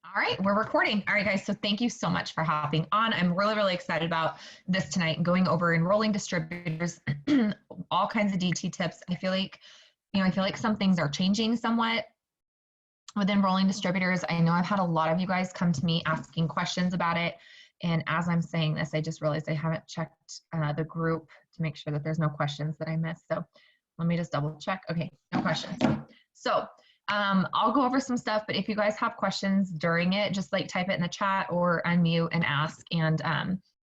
All right, we're recording. All right, guys, so thank you so much for hopping on. I'm really, really excited about this tonight, going over enrolling distributors, all kinds of DT tips. I feel like some things are changing somewhat with enrolling distributors. I know I've had a lot of you guys come to me asking questions about it. And as I'm saying this, I just realized I haven't checked the group to make sure that there's no questions that I missed. So let me just double check. Okay, no questions. So I'll go over some stuff, but if you guys have questions during it, just like type it in the chat or unmute and ask, and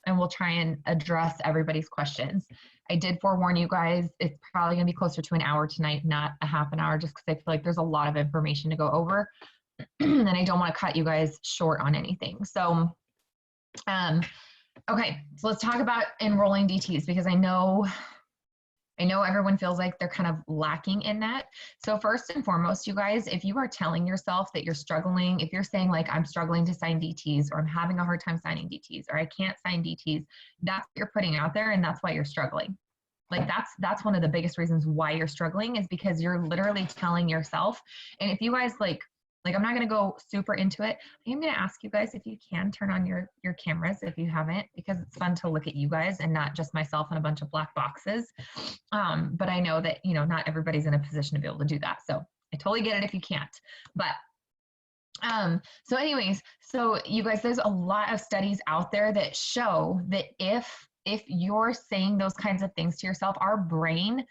we'll try and address everybody's questions. I did forewarn you guys, it's probably gonna be closer to an hour tonight, not a half an hour, just because I feel like there's a lot of information to go over, and I don't wanna cut you guys short on anything. So, okay, so let's talk about enrolling DTs, because I know everyone feels like they're kind of lacking in that. So first and foremost, you guys, if you are telling yourself that you're struggling, if you're saying like, I'm struggling to sign DTs, or I'm having a hard time signing DTs, or I can't sign DTs, that's what you're putting out there, and that's why you're struggling. Like that's one of the biggest reasons why you're struggling, is because you're literally telling yourself. And if you guys like I'm not going to go super into it. I am going to ask you guys if you can turn on your cameras if you haven't, because it's fun to look at you guys and not just myself and a bunch of black boxes. But I know that, not everybody's in a position to be able to do that. So I totally get it if you can't. But so anyways, so you guys, there's a lot of studies out there that show that if you're saying those kinds of things to yourself, our brain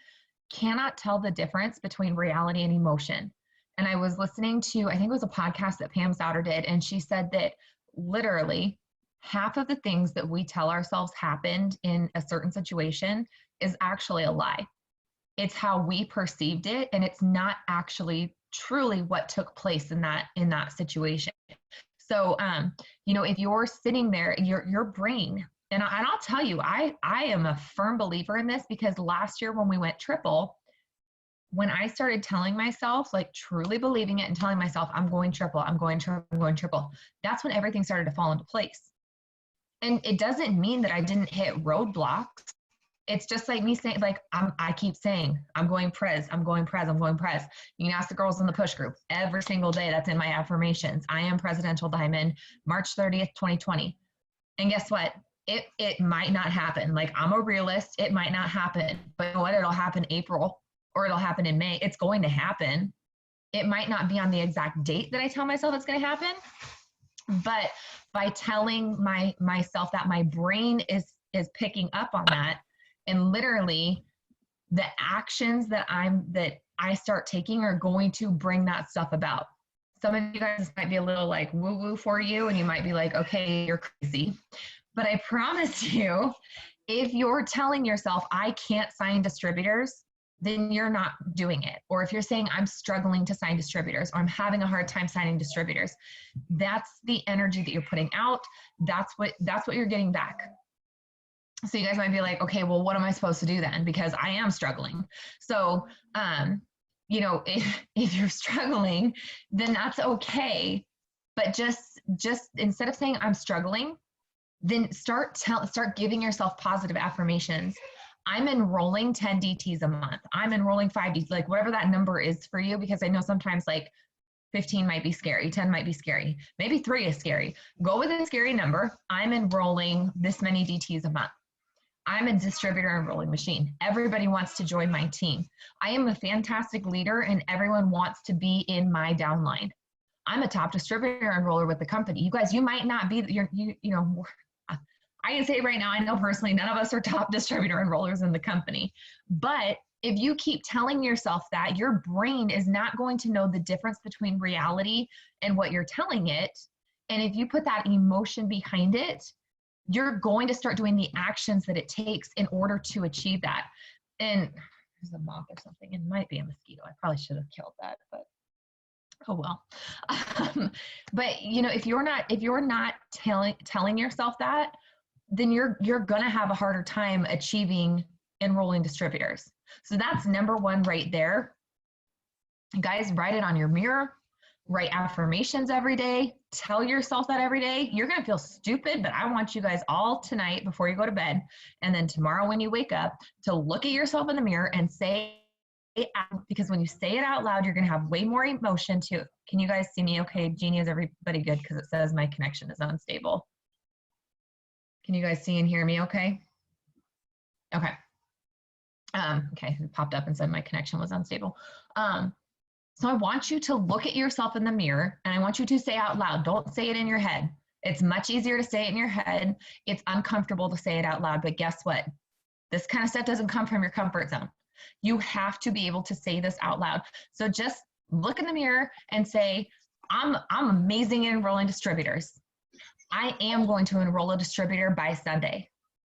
cannot tell the difference between reality and emotion. And I was listening to, I think it was a podcast that Pam Souter did, and she said that literally half of the things that we tell ourselves happened in a certain situation is actually a lie. It's how we perceived it, and it's not actually truly what took place in that situation. So, if you're sitting there, your brain, and I'll tell you, I am a firm believer in this, because last year when we went triple, when I started telling myself, like truly believing it and telling myself, I'm going triple, I'm going triple, I'm going triple, that's when everything started to fall into place. And it doesn't mean that I didn't hit roadblocks. It's just like me saying, like, I keep saying, I'm going prez, I'm going prez, I'm going prez. You can ask the girls in the push group every single day. That's in my affirmations. I am presidential diamond, March 30th, 2020. And guess what? It might not happen. Like, I'm a realist. It might not happen, but you know what? It'll happen April, or it'll happen in May. It's going to happen. It might not be on the exact date that I tell myself it's going to happen, but by telling myself that, my brain is picking up on that, and literally the actions that I start taking are going to bring that stuff about. Some of you guys might be a little like woo-woo for you, and you might be like, okay, you're crazy. But I promise you, if you're telling yourself, I can't sign distributors, then you're not doing it. Or if you're saying, I'm struggling to sign distributors, or I'm having a hard time signing distributors, that's the energy that you're putting out. That's what you're getting back. So you guys might be like, okay, well, what am I supposed to do then? Because I am struggling. So, if you're struggling, then that's okay. But just instead of saying I'm struggling, then start giving yourself positive affirmations. I'm enrolling 10 DTs a month. I'm enrolling 5 DTs, like whatever that number is for you, because I know sometimes like 15 might be scary, 10 might be scary, maybe 3 is scary. Go with a scary number. I'm enrolling this many DTs a month. I'm a distributor enrolling machine. Everybody wants to join my team. I am a fantastic leader, and everyone wants to be in my downline. I'm a top distributor enroller with the company. You guys, you might not be, I can say right now, I know personally, none of us are top distributor enrollers in the company. But if you keep telling yourself that, your brain is not going to know the difference between reality and what you're telling it. And if you put that emotion behind it, you're going to start doing the actions that it takes in order to achieve that. And there's a moth or something. It might be a mosquito. I probably should have killed that, but oh well. But if you're not telling yourself that, then you're gonna have a harder time achieving enrolling distributors. So that's number one right there. Guys, write it on your mirror. Write affirmations every day. Tell yourself that every day. You're gonna feel stupid, but I want you guys all tonight before you go to bed, and then tomorrow when you wake up, to look at yourself in the mirror and say because when you say it out loud, you're going to have way more emotion to it. Can you guys see me okay? Jeannie, is everybody good? Because it says my connection is unstable. Can you guys see and hear me okay? Okay. Okay, it popped up and said my connection was unstable. So I want you to look at yourself in the mirror, and I want you to say out loud. Don't say it in your head. It's much easier to say it in your head. It's uncomfortable to say it out loud, but guess what? This kind of stuff doesn't come from your comfort zone. You have to be able to say this out loud. So just look in the mirror and say, I'm amazing at enrolling distributors. I am going to enroll a distributor by Sunday.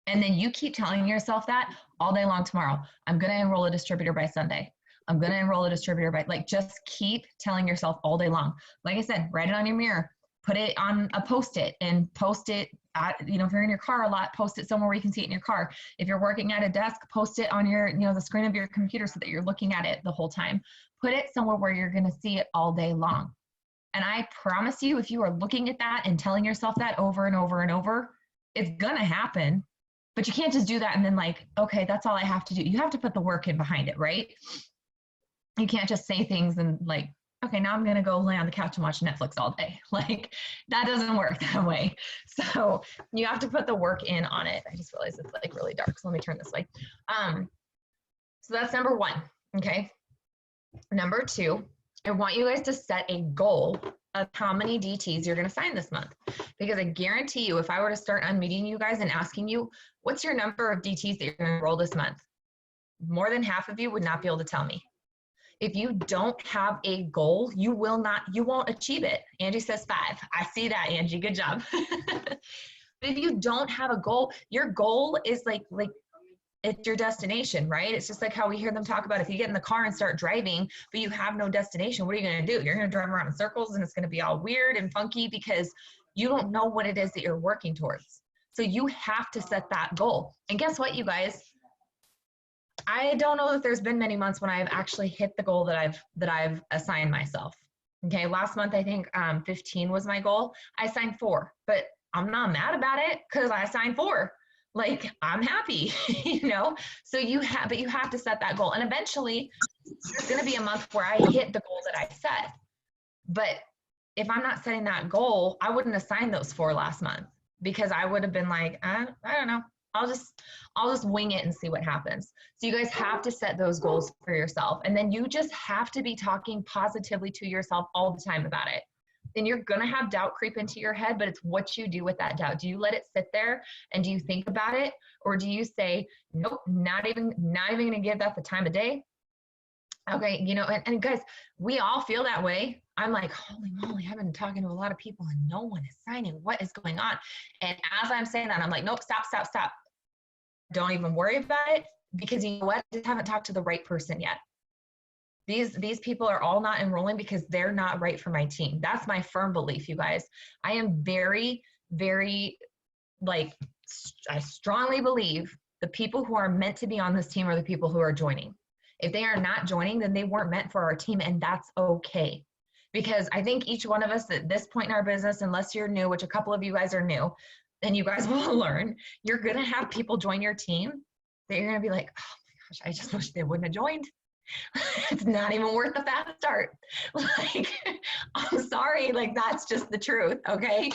And then you keep telling yourself that all day long tomorrow. I'm going to enroll a distributor by Sunday. I'm going to enroll a distributor by, like, just keep telling yourself all day long. Like I said, write it on your mirror, put it on a Post-it, and post it at, if you're in your car a lot, post it somewhere where you can see it in your car. If you're working at a desk, post it on your, the screen of your computer so that you're looking at it the whole time. Put it somewhere where you're going to see it all day long. And I promise you, if you are looking at that and telling yourself that over and over and over, it's going to happen. But you can't just do that and then like, okay, that's all I have to do. You have to put the work in behind it, right? You can't just say things and like, okay, now I'm going to go lay on the couch and watch Netflix all day. Like, that doesn't work that way. So you have to put the work in on it. I just realized it's like really dark. So let me turn this way. So that's number one. Okay. Number two, I want you guys to set a goal of how many DTs you're going to sign this month. Because I guarantee you, if I were to start unmuting you guys and asking you, what's your number of DTs that you're going to enroll this month? More than half of you would not be able to tell me. If you don't have a goal, you won't achieve it. Angie says 5. I see that, Angie, good job. But if you don't have a goal, your goal is like it's your destination, right? It's just like how we hear them talk about if you get in the car and start driving, but you have no destination, what are you going to do? You're going to drive around in circles and it's going to be all weird and funky because you don't know what it is that you're working towards. So you have to set that goal. And guess what, you guys? I don't know that there's been many months when I've actually hit the goal that I've assigned myself. Okay, last month I think 15 was my goal. I signed 4, but I'm not mad about it because I signed 4. Like, I'm happy, So you have to set that goal, and eventually there's going to be a month where I hit the goal that I set. But if I'm not setting that goal, I wouldn't assign those 4 last month because I would have been like, I don't know. I'll just wing it and see what happens. So you guys have to set those goals for yourself. And then you just have to be talking positively to yourself all the time about it. Then you're going to have doubt creep into your head, but it's what you do with that doubt. Do you let it sit there and do you think about it? Or do you say, nope, not even going to give that the time of day? Okay. And guys, we all feel that way. I'm like, holy moly, I've been talking to a lot of people and no one is signing. What is going on? And as I'm saying that, I'm like, nope, stop. Don't even worry about it, because you know what? I just haven't talked to the right person yet. These people are all not enrolling because they're not right for my team. That's my firm belief, you guys. I am very, very, I strongly believe the people who are meant to be on this team are the people who are joining. If they are not joining, then they weren't meant for our team, and that's okay. Because I think each one of us at this point in our business, unless you're new, which a couple of you guys are new, and you guys will learn, you're going to have people join your team that you're going to be like, oh my gosh, I just wish they wouldn't have joined. It's not even worth the fast start. I'm sorry, that's just the truth, okay?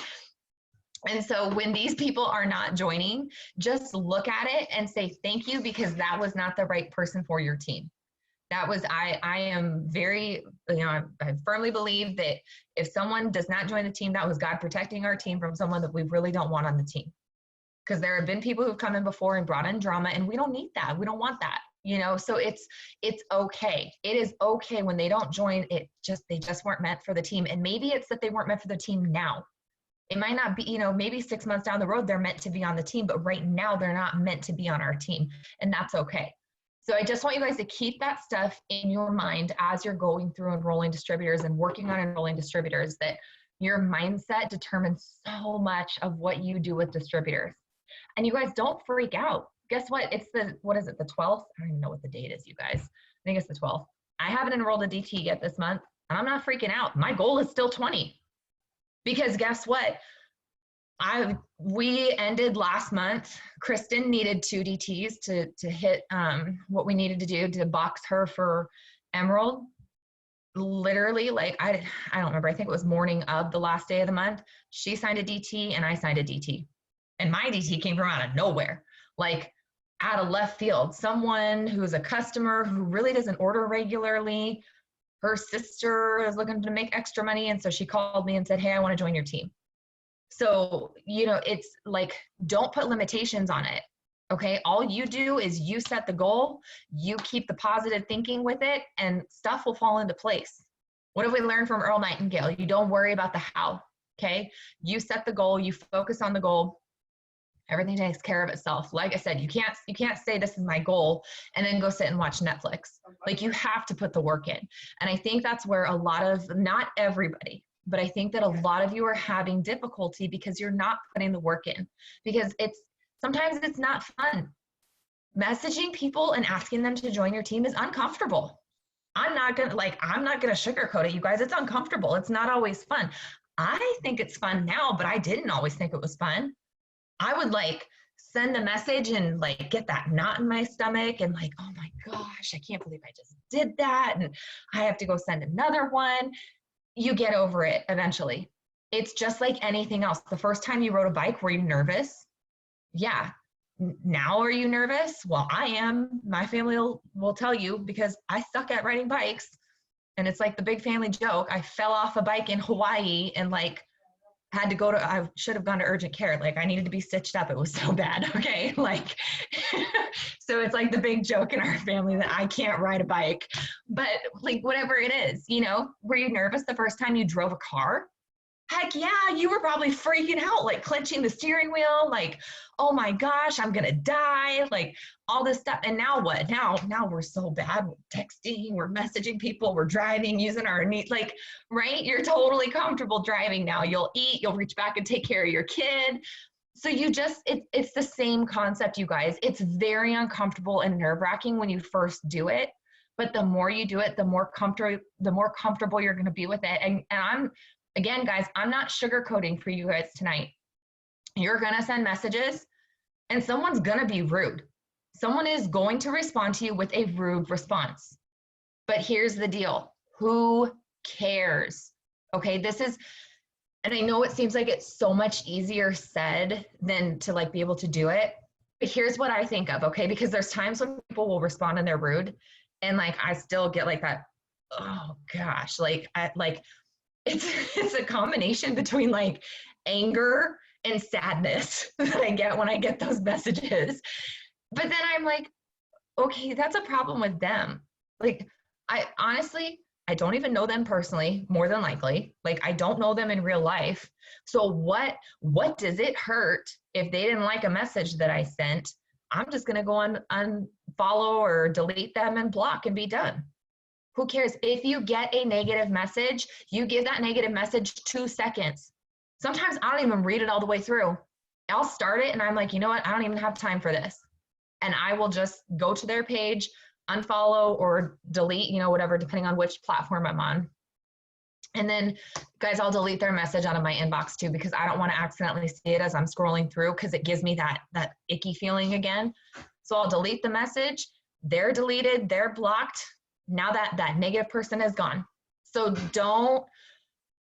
And so when these people are not joining, just look at it and say thank you, because that was not the right person for your team. That was, I am very, I firmly believe that if someone does not join the team, that was God protecting our team from someone that we really don't want on the team. Because there have been people who've come in before and brought in drama, and we don't need that. We don't want that, so it's okay. It is okay when they don't join. They just weren't meant for the team. And maybe it's that they weren't meant for the team now. It might not be, maybe 6 months down the road, they're meant to be on the team, but right now they're not meant to be on our team, and that's okay. So I just want you guys to keep that stuff in your mind as you're going through enrolling distributors and working on enrolling distributors, that your mindset determines so much of what you do with distributors. And you guys don't freak out. Guess what? It's the 12th? I don't even know what the date is, you guys. I think it's the 12th. I haven't enrolled a DT yet this month, and I'm not freaking out. My goal is still 20. Because guess what? We ended last month. Kristen needed 2 DTs to hit what we needed to do to box her for Emerald. Literally, like I don't remember. I think it was morning of the last day of the month. She signed a DT and I signed a DT, and my DT came from out of nowhere, like out of left field. Someone who's a customer who really doesn't order regularly. Her sister is looking to make extra money, and so she called me and said, "Hey, I want to join your team." So, it's like, don't put limitations on it. Okay. All you do is you set the goal, you keep the positive thinking with it, and stuff will fall into place. What have we learned from Earl Nightingale? You don't worry about the how. Okay. You set the goal, you focus on the goal. Everything takes care of itself. Like I said, you can't say this is my goal and then go sit and watch Netflix. Like, you have to put the work in. And I think that's where a lot of, not everybody, but I think that a lot of you are having difficulty because you're not putting the work in, because sometimes it's not fun. Messaging people and asking them to join your team is uncomfortable. I'm not gonna sugarcoat it, you guys. It's uncomfortable. It's not always fun. I think it's fun now, but I didn't always think it was fun. I would send a message and get that knot in my stomach and oh my gosh, I can't believe I just did that. And I have to go send another one. You get over it eventually. It's just like anything else. The first time you rode a bike, were you nervous? Yeah. Now are you nervous? Well, I am. My family will tell you, because I suck at riding bikes. And it's like the big family joke. I fell off a bike in Hawaii and had to go to, I should have gone to urgent care. I needed to be stitched up. It was so bad. Okay. So it's like the big joke in our family that I can't ride a bike, but whatever it is, were you nervous the first time you drove a car? Heck yeah, you were probably freaking out, clenching the steering wheel, oh my gosh, I'm gonna die, all this stuff. And now what? Now we're so bad. We're texting, we're messaging people, we're driving, using our knee, right? You're totally comfortable driving now. You'll eat, you'll reach back and take care of your kid. So it's the same concept, you guys. It's very uncomfortable and nerve-wracking when you first do it. But the more you do it, the more comfortable you're gonna be with it. And again, guys, I'm not sugarcoating for you guys tonight. You're going to send messages and someone's going to be rude. Someone is going to respond to you with a rude response. But here's the deal. Who cares? Okay, and I know it seems like it's so much easier said than to be able to do it. But here's what I think of, okay? Because there's times when people will respond and they're rude. And I still get that, oh gosh, it's a combination between anger and sadness that I get when I get those messages. But then I'm okay, that's a problem with them. I honestly don't even know them personally, more than likely. I don't know them in real life. So what does it hurt if they didn't like a message that I sent? I'm just going to go on unfollow or delete them and block and be done. Who cares? If you get a negative message, you give that negative message 2 seconds. Sometimes I don't even read it all the way through. I'll start it and I'm you know what? I don't even have time for this. And I will just go to their page, unfollow or delete, whatever, depending on which platform I'm on. And then, guys, I'll delete their message out of my inbox too, because I don't want to accidentally see it as I'm scrolling through, because it gives me that icky feeling again. So I'll delete the message. They're deleted. They're blocked. Now that negative person is gone. So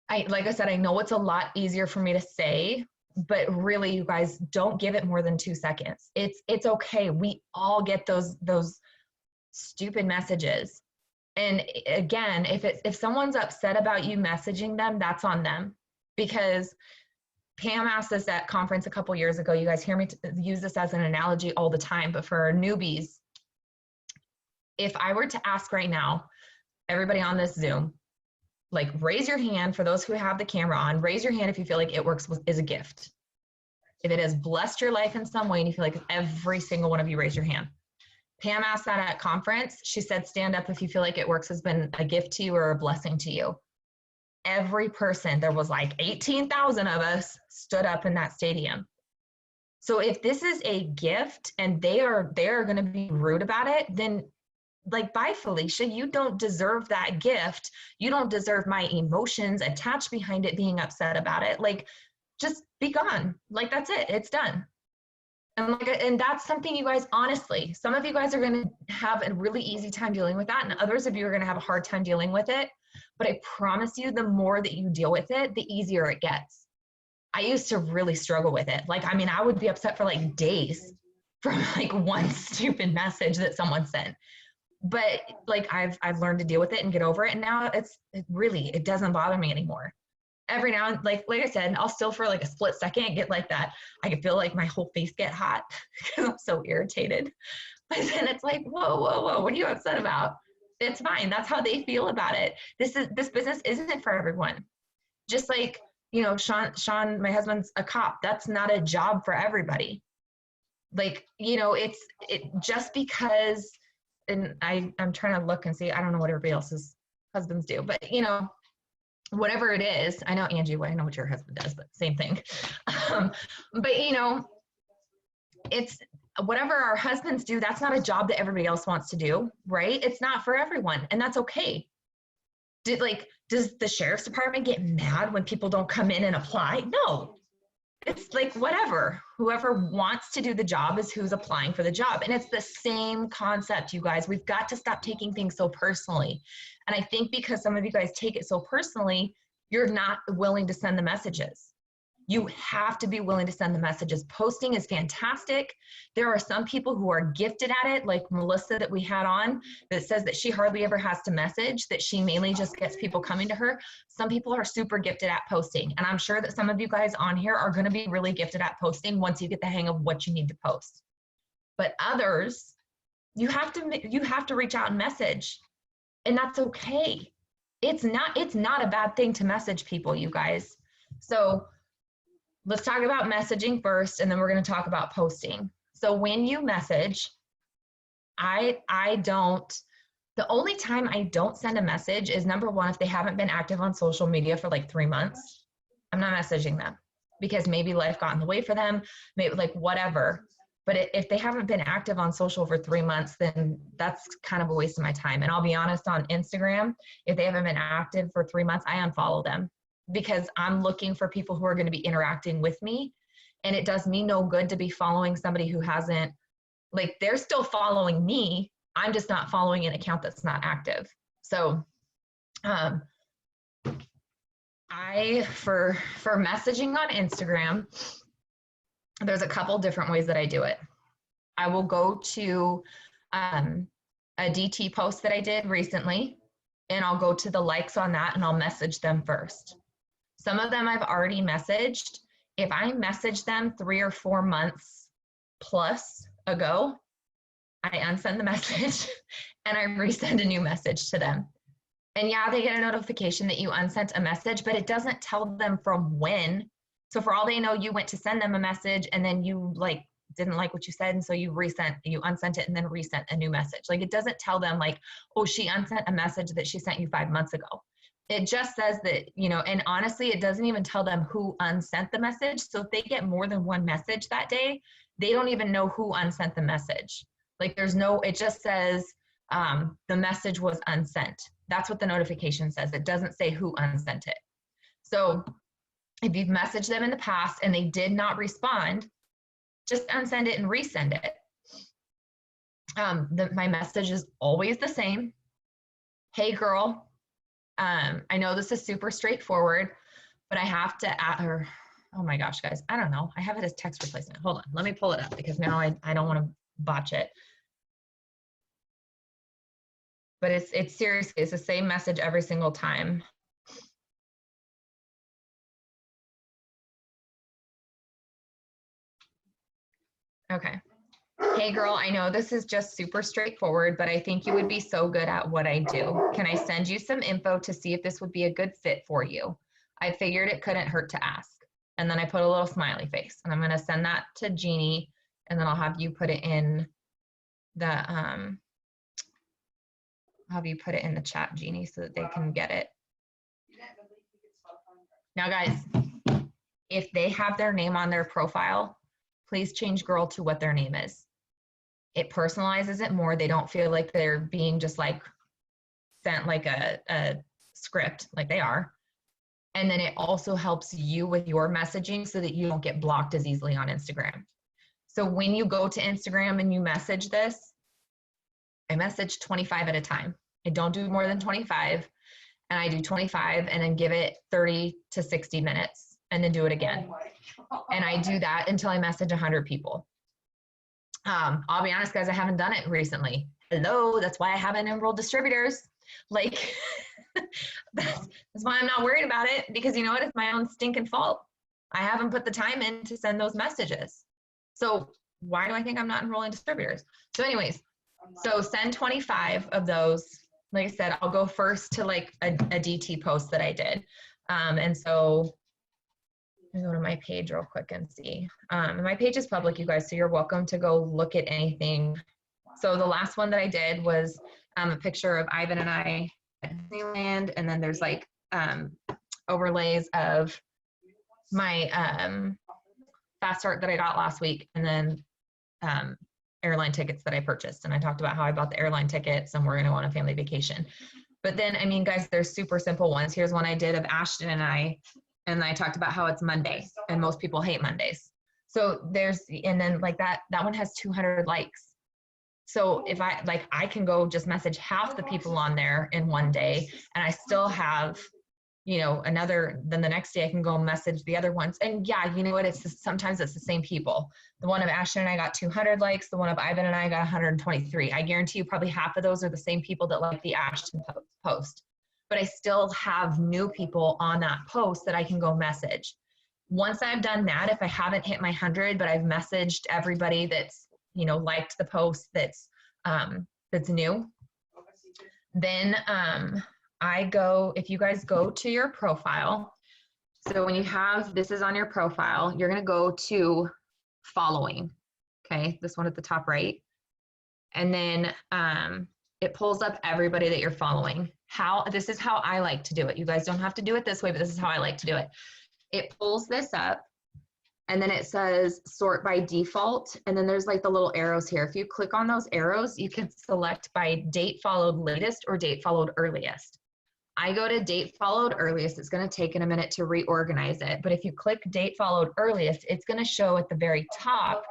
like I said, I know it's a lot easier for me to say, but really, you guys, don't give it more than 2 seconds. It's okay. We all get those stupid messages. And again, if someone's upset about you messaging them, that's on them. Because Pam asked us at conference a couple years ago, you guys hear me use this as an analogy all the time, but for our newbies, if I were to ask right now, everybody on this Zoom, raise your hand for those who have the camera on, raise your hand if you feel like It Works is a gift. If it has blessed your life in some way and you feel like every single one of you raise your hand. Pam asked that at conference. She said, stand up if you feel like It Works has been a gift to you or a blessing to you. Every person, there was 18,000 of us, stood up in that stadium. So if this is a gift and they are going to be rude about it, then bye, Felicia, you don't deserve that gift. You don't deserve my emotions attached behind it being upset about it. just be gone. Like, that's it. It's done. And that's something, you guys, honestly, some of you guys are going to have a really easy time dealing with that, and others of you are going to have a hard time dealing with it. But I promise you, the more that you deal with it, the easier it gets. I used to really struggle with it. Like, I mean, I would be upset for like days from like one stupid message that someone sent. But like, I've learned to deal with it and get over it. And now it doesn't bother me anymore. Every now and like I said, I'll still for like a split second get like that. I can feel like my whole face get hot because I'm so irritated. But then it's like, whoa, whoa, whoa, what are you upset about? It's fine. That's how they feel about it. This business isn't for everyone. Just like, you know, Sean, my husband's a cop. That's not a job for everybody. Like, you know, it just because, and I'm trying to look and see, I don't know what everybody else's husbands do, but you know, whatever it is, I know, Angie, I know what your husband does, but same thing. But you know, it's whatever our husbands do, that's not a job that everybody else wants to do, right? It's not for everyone, and that's okay. Does the sheriff's department get mad when people don't come in and apply? No. It's like, whatever. Whoever wants to do the job is who's applying for the job. And it's the same concept, you guys. We've got to stop taking things so personally. And I think because some of you guys take it so personally, you're not willing to send the messages. You have to be willing to send the messages. Posting is fantastic. There are some people who are gifted at it, like Melissa that we had on, that says that she hardly ever has to message, that she mainly just gets people coming to her. Some people are super gifted at posting. And I'm sure that some of you guys on here are going to be really gifted at posting once you get the hang of what you need to post. But others, you have to reach out and message. And that's okay. It's not a bad thing to message people, you guys. So let's talk about messaging first, and then we're going to talk about posting. So when you message, the only time I don't send a message is, number one, if they haven't been active on social media for like 3 months, I'm not messaging them because maybe life got in the way for them, maybe like whatever. But if they haven't been active on social for 3 months, then that's kind of a waste of my time. And I'll be honest, on Instagram, if they haven't been active for 3 months, I unfollow them, because I'm looking for people who are going to be interacting with me. And it does me no good to be following somebody who hasn't, like, they're still following me. I'm just not following an account that's not active. So for messaging on Instagram, there's a couple different ways that I do it. I will go to a DT post that I did recently, and I'll go to the likes on that and I'll message them first. Some of them I've already messaged. If I message them 3 or 4 months plus ago, I unsend the message and I resend a new message to them. And yeah, they get a notification that you unsent a message, but it doesn't tell them from when. So for all they know, you went to send them a message and then you didn't like what you said, and so you unsent it and then resent a new message. Like, it doesn't tell them like, oh, she unsent a message that she sent you 5 months ago. It just says that, you know, and honestly, it doesn't even tell them who unsent the message. So if they get more than one message that day, they don't even know who unsent the message. Like, it just says the message was unsent. That's what the notification says. It doesn't say who unsent it. So if you've messaged them in the past and they did not respond, just unsend it and resend it. My message is always the same. Hey, girl. I know this is super straightforward, but I have to add her. Oh my gosh, guys. I don't know. I have it as text replacement. Hold on. Let me pull it up because now I don't want to botch it. But it's seriously, it's the same message every single time. Okay. Hey girl, I know this is just super straightforward, but I think you would be so good at what I do. Can I send you some info to see if this would be a good fit for you? I figured it couldn't hurt to ask. And then I put a little smiley face, and I'm going to send that to Jeannie, and then I'll have you put it in the chat, Jeannie, so that they can get it. Now guys, if they have their name on their profile, please change girl to what their name is. It personalizes it more. They don't feel like they're being just like sent like a script like they are. And then it also helps you with your messaging so that you don't get blocked as easily on Instagram. So when you go to Instagram and you message this, I message 25 at a time. I don't do more than 25, and I do 25 and then give it 30 to 60 minutes and then do it again. And I do that until I message 100 people. I'll be honest, guys, I haven't done it recently. Hello, that's why I haven't enrolled distributors. Like, that's why I'm not worried about it, because you know what? It's my own stinking fault. I haven't put the time in to send those messages. So why do I think I'm not enrolling distributors? So anyways, so send 25 of those. Like I said, I'll go first to like a DT post that I did. And so let me go to my page real quick and see. My page is public, you guys, so you're welcome to go look at anything. So the last one that I did was a picture of Ivan and I at Disneyland, and then there's like overlays of my fast start that I got last week, and then airline tickets that I purchased. And I talked about how I bought the airline tickets and we're going to go on a family vacation. But then, I mean, guys, there's super simple ones. Here's one I did of Ashton and I talked about how it's Monday and most people hate Mondays. So there's, and then like that one has 200 likes. So if I can go just message half the people on there in one day, and I still have, you know, then the next day I can go message the other ones. And yeah, you know what, sometimes it's the same people. The one of Ashton and I got 200 likes. The one of Ivan and I got 123. I guarantee you probably half of those are the same people that like the Ashton post. But I still have new people on that post that I can go message. Once I've done that, if I haven't hit my 100, but I've messaged everybody that's, you know, liked the post that's new, then if you guys go to your profile, so when you have, this is on your profile, you're going to go to following, okay, this one at the top right, and then it pulls up everybody that you're following. This is how I like to do it. You guys don't have to do it this way, but this is how I like to do it. It pulls this up, and then it says sort by default, and then there's like the little arrows here. If you click on those arrows, you can select by date followed latest or date followed earliest. I go to date followed earliest. It's going to take a minute to reorganize it. But if you click date followed earliest, it's going to show at the very top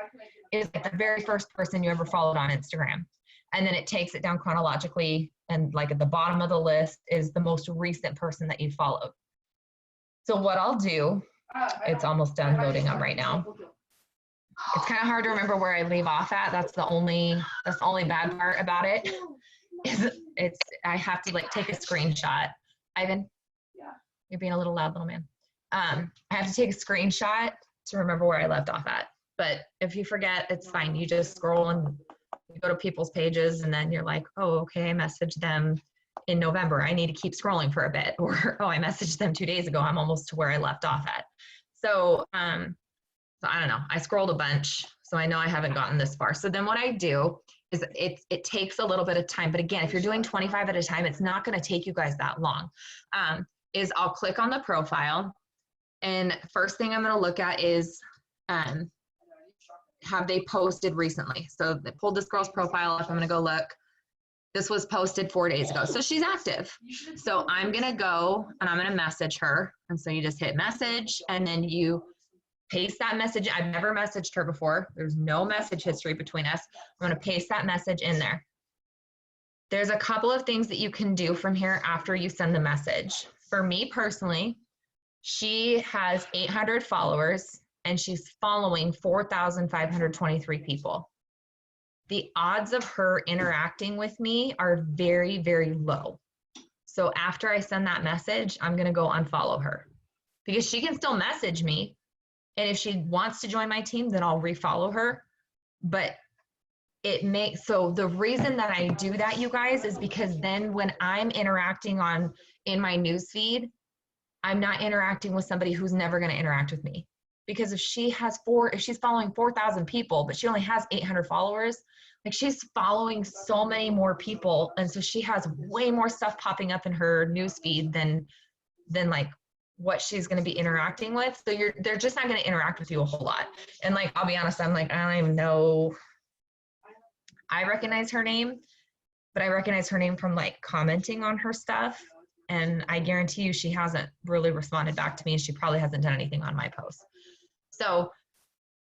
is like the very first person you ever followed on Instagram. And then it takes it down chronologically. And like at the bottom of the list is the most recent person that you followed. So what I'll do, it's almost done loading up right now. It's kind of hard to remember where I leave off at. That's the only bad part about it. I have to like take a screenshot. Ivan, you're being a little loud, little man. I have to take a screenshot to remember where I left off at. But if you forget, it's fine. You just scroll and you go to people's pages, and then you're like, oh, okay, I messaged them in November. I need to keep scrolling for a bit. Or, oh, I messaged them 2 days ago. I'm almost to where I left off at. So I don't know. I scrolled a bunch, so I know I haven't gotten this far. So then what I do is it takes a little bit of time. But again, if you're doing 25 at a time, it's not going to take you guys that long. Is I'll click on the profile, and first thing I'm going to look at is have they posted recently? So they pulled this girl's profile up. I'm going to go look. This was posted 4 days ago. So she's active. So I'm going to go and I'm going to message her. And so you just hit message, and then you paste that message. I've never messaged her before. There's no message history between us. I'm going to paste that message in there. There's a couple of things that you can do from here after you send the message. For me personally, she has 800 followers and she's following 4,523 people. The odds of her interacting with me are very, very low. So after I send that message, I'm going to go unfollow her because she can still message me. And if she wants to join my team, then I'll refollow her. But so the reason that I do that, you guys, is because then when I'm interacting in my newsfeed, I'm not interacting with somebody who's never going to interact with me. Because if she's following 4,000 people, but she only has 800 followers, like she's following so many more people. And so she has way more stuff popping up in her newsfeed than like what she's going to be interacting with. So they're just not going to interact with you a whole lot. And like, I'll be honest, I'm like, I don't even know. I recognize her name, but I recognize her name from like commenting on her stuff. And I guarantee you she hasn't really responded back to me, and she probably hasn't done anything on my posts. So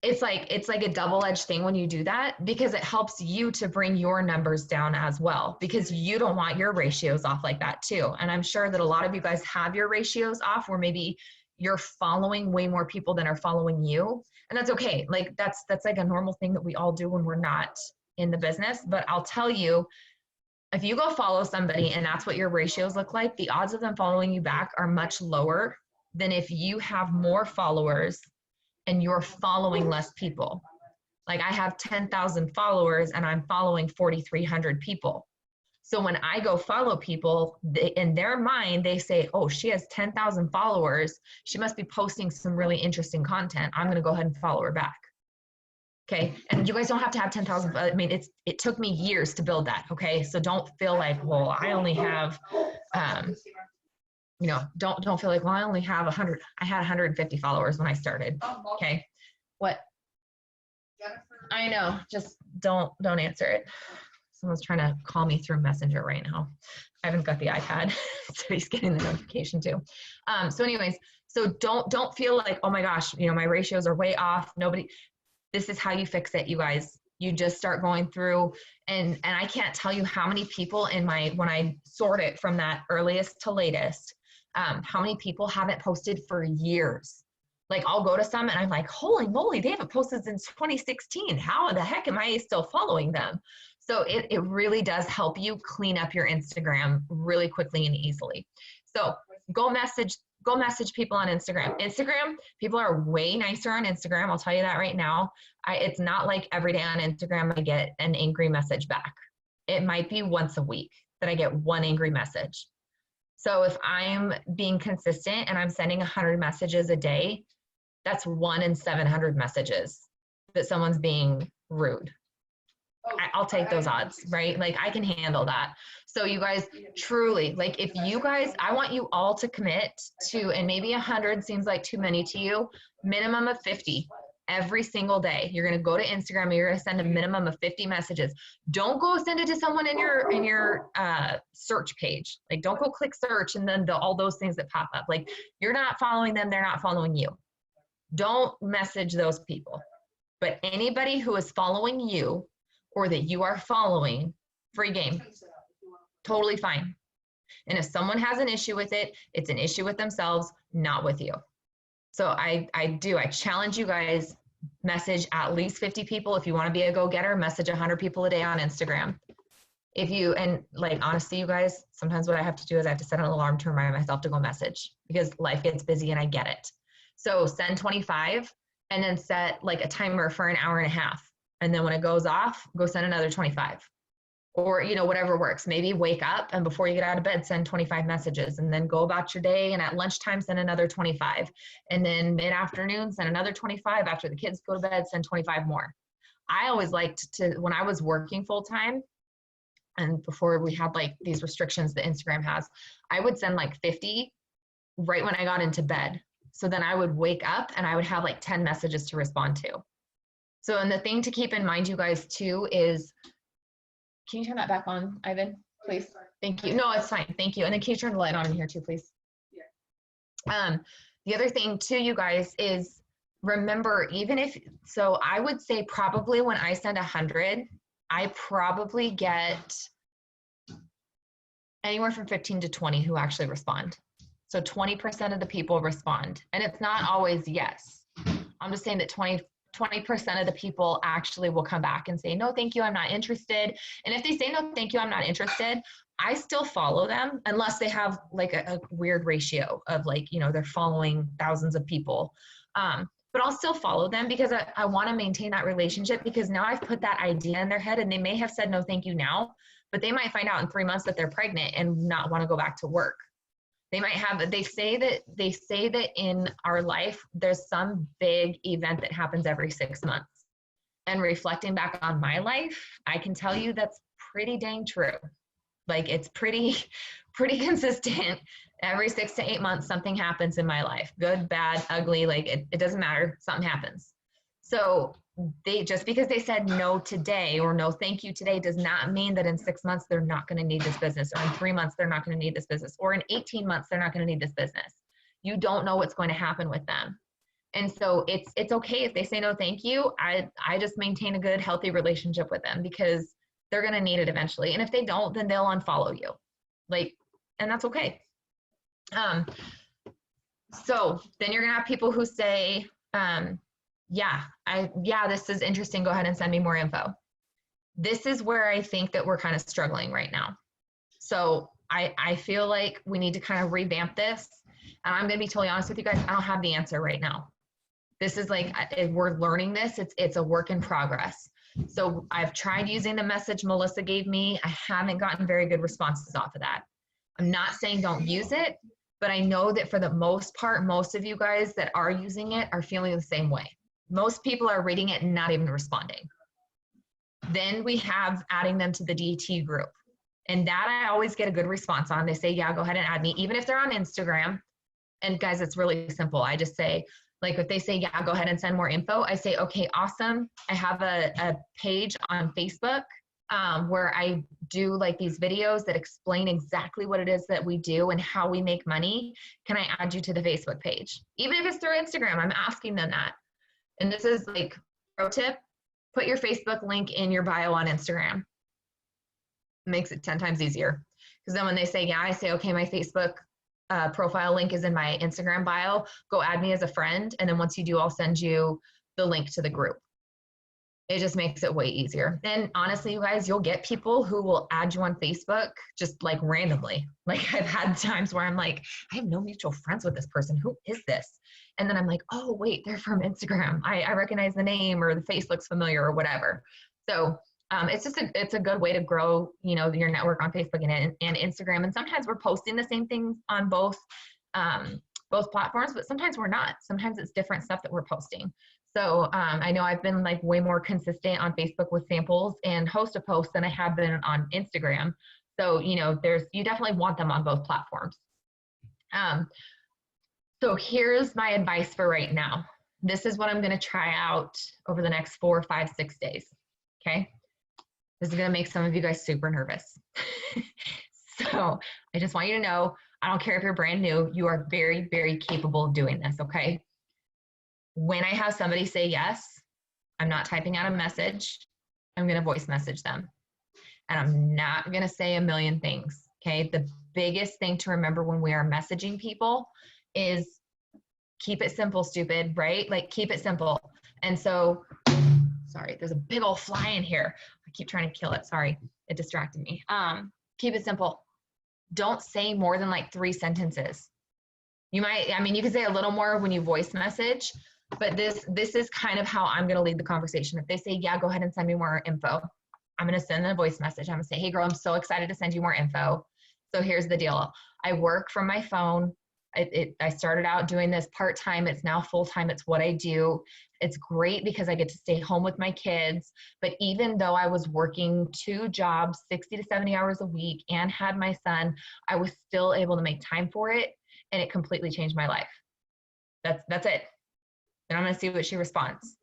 it's like a double-edged thing when you do that, because it helps you to bring your numbers down as well, because you don't want your ratios off like that too. And I'm sure that a lot of you guys have your ratios off where maybe you're following way more people than are following you. And that's okay. Like that's like a normal thing that we all do when we're not in the business. But I'll tell you, if you go follow somebody and that's what your ratios look like, the odds of them following you back are much lower than if you have more followers and you're following less people. Like I have 10,000 followers and I'm following 4,300 people. So when I go follow people, in their mind, they say, oh, she has 10,000 followers. She must be posting some really interesting content. I'm going to go ahead and follow her back. Okay. And you guys don't have to have 10,000. I mean, it took me years to build that. Okay. So don't feel like, well, I only have, you know, don't feel like, well, I only have 100. I had 150 followers when I started. Okay. What? I know. Just don't answer it. Someone's trying to call me through Messenger right now. I haven't got the iPad, so he's getting the notification too. So anyways, so don't feel like, oh my gosh, you know, my ratios are way off. This is how you fix it, you guys. You just start going through, and I can't tell you how many people when I sort it from that earliest to latest, how many people haven't posted for years. Like I'll go to some and I'm like, holy moly, they haven't posted since 2016. How the heck am I still following them? So it really does help you clean up your Instagram really quickly and easily. So go message people on Instagram. People are way nicer on Instagram. I'll tell you that right now. It's not like every day on Instagram I get an angry message back. It might be once a week that I get one angry message. So if I'm being consistent and I'm sending 100 messages a day, that's 1 in 700 messages that someone's being rude. I'll take those odds, right? Like I can handle that. So you guys truly, like if you guys, I want you all to commit to, and maybe 100 seems like too many to you, minimum of 50 every single day. You're going to go to Instagram and you're going to send a minimum of 50 messages. Don't go send it to someone in your search page. Like don't go click search and then all those things that pop up. Like you're not following them. They're not following you. Don't message those people. But anybody who is following you or that you are following, free game. Totally fine. And if someone has an issue with it, it's an issue with themselves, not with you. So I challenge you guys, message at least 50 people. If you want to be a go-getter, message 100 people a day on Instagram. And like, honestly, you guys, sometimes what I have to do is I have to set an alarm to remind myself to go message because life gets busy and I get it. So send 25 and then set like a timer for an hour and a half. And then when it goes off, go send another 25 or, you know, whatever works. Maybe wake up and before you get out of bed, send 25 messages and then go about your day. And at lunchtime, send another 25. And then mid-afternoon, send another 25. After the kids go to bed, send 25 more. I always liked to, when I was working full time and before we had like these restrictions that Instagram has, I would send like 50 right when I got into bed. So then I would wake up and I would have like 10 messages to respond to. So, and the thing to keep in mind, you guys, too, is, can you turn that back on, Ivan, please? Thank you. No, it's fine. Thank you. And then can you turn the light on in here, too, please? Yeah. The other thing, too, you guys, is remember, so I would say probably when I send 100, I probably get anywhere from 15 to 20 who actually respond. So 20% of the people respond. And it's not always yes. I'm just saying that 20% of the people actually will come back and say, no, thank you, I'm not interested. And if they say, no, thank you, I'm not interested, I still follow them unless they have like a weird ratio of like, you know, they're following thousands of people. But I'll still follow them because I want to maintain that relationship because now I've put that idea in their head and they may have said, no, thank you now, but they might find out in 3 months that they're pregnant and not want to go back to work. They might have, they say that in our life, there's some big event that happens every 6 months. And reflecting back on my life, I can tell you that's pretty dang true. Like it's pretty consistent. Every 6 to 8 months, something happens in my life. Good, bad, ugly, like it doesn't matter. Something happens. So just because they said no today or no thank you today does not mean that in 6 months they're not going to need this business, or in 3 months they're not going to need this business, or in 18 months they're not going to need this business. You don't know what's going to happen with them. And so it's okay if they say no thank you. I just maintain a good, healthy relationship with them because they're going to need it eventually. And if they don't, then they'll unfollow you. And that's okay. So then you're going to have people who say, yeah, this is interesting. Go ahead and send me more info. This is where I think that we're kind of struggling right now. So I feel like we need to kind of revamp this. And I'm going to be totally honest with you guys. I don't have the answer right now. This is like, we're learning this. It's a work in progress. So I've tried using the message Melissa gave me. I haven't gotten very good responses off of that. I'm not saying don't use it, but I know that for the most part, most of you guys that are using it are feeling the same way. Most people are reading it and not even responding. Then we have adding them to the DT group. And that I always get a good response on. They say, yeah, go ahead and add me, even if they're on Instagram. And guys, it's really simple. I just say, like, if they say, yeah, go ahead and send more info, I say, okay, awesome. I have a page on Facebook where I do like these videos that explain exactly what it is that we do and how we make money. Can I add you to the Facebook page? Even if it's through Instagram, I'm asking them that. And this is like pro tip, put your Facebook link in your bio on Instagram. It makes it 10 times easier. Because then when they say, yeah, I say, okay, my Facebook profile link is in my Instagram bio, go add me as a friend. And then once you do, I'll send you the link to the group. It just makes it way easier. And honestly, you guys, you'll get people who will add you on Facebook just like randomly. Like I've had times where I'm like, I have no mutual friends with this person. Who is this? And then I'm like, oh, wait, they're from Instagram. I recognize the name, or the face looks familiar, or whatever. So it's a good way to grow, your network on Facebook and Instagram. And sometimes we're posting the same things on both platforms, but sometimes we're not. Sometimes it's different stuff that we're posting. So I know I've been like way more consistent on Facebook with samples and host a post than I have been on Instagram. So, you definitely want them on both platforms. So here's my advice for right now. This is what I'm going to try out over the next 4, 5, 6 days. Okay. This is going to make some of you guys super nervous. So I just want you to know, I don't care if you're brand new, you are very, very capable of doing this. Okay. When I have somebody say yes, I'm not typing out a message. I'm going to voice message them. And I'm not going to say a million things. Okay. The biggest thing to remember when we are messaging people is keep it simple, stupid, right? Like keep it simple. And so, sorry, there's a big old fly in here. I keep trying to kill it. Sorry, it distracted me. Keep it simple. Don't say more than like 3 sentences. You can say a little more when you voice message, but this is kind of how I'm going to lead the conversation. If they say, yeah, go ahead and send me more info, I'm going to send them a voice message. I'm going to say, hey girl, I'm so excited to send you more info. So here's the deal. I work from my phone. I started out doing this part-time. It's now full-time. It's what I do. It's great because I get to stay home with my kids. But even though I was working 2 jobs, 60 to 70 hours a week, and had my son, I was still able to make time for it. And it completely changed my life. That's it. And I'm going to see what she responds.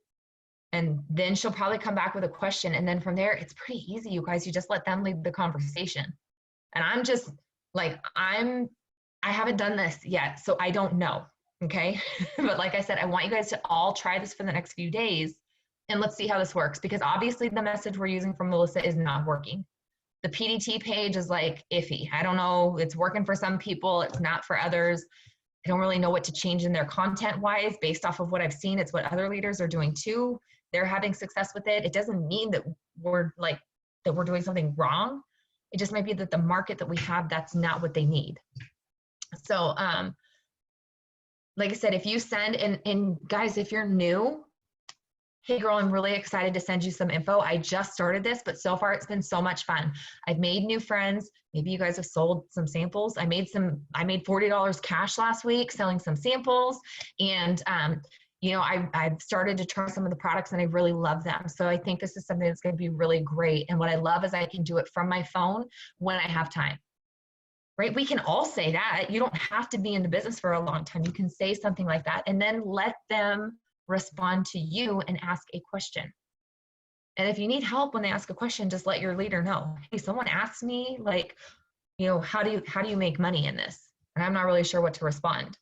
And then she'll probably come back with a question. And then from there, it's pretty easy, you guys. You just let them lead the conversation. And I'm just like, I haven't done this yet, so I don't know, okay? But like I said, I want you guys to all try this for the next few days, and let's see how this works, because obviously the message we're using from Melissa is not working. The PDT page is like iffy. I don't know, it's working for some people, it's not for others. I don't really know what to change in their content-wise. Based off of what I've seen, it's what other leaders are doing too. They're having success with it. It doesn't mean that we're doing something wrong. It just might be that the market that we have, that's not what they need. So, like I said, if you send, and guys, if you're new, hey girl, I'm really excited to send you some info. I just started this, but so far it's been so much fun. I've made new friends. Maybe you guys have sold some samples. I made $40 cash last week selling some samples. And, I've started to try some of the products and I really love them. So I think this is something that's going to be really great. And what I love is I can do it from my phone when I have time. Right? We can all say that. You don't have to be in the business for a long time. You can say something like that and then let them respond to you and ask a question. And if you need help when they ask a question, just let your leader know. Hey, someone asked me, like, you know, how do you make money in this? And I'm not really sure what to respond.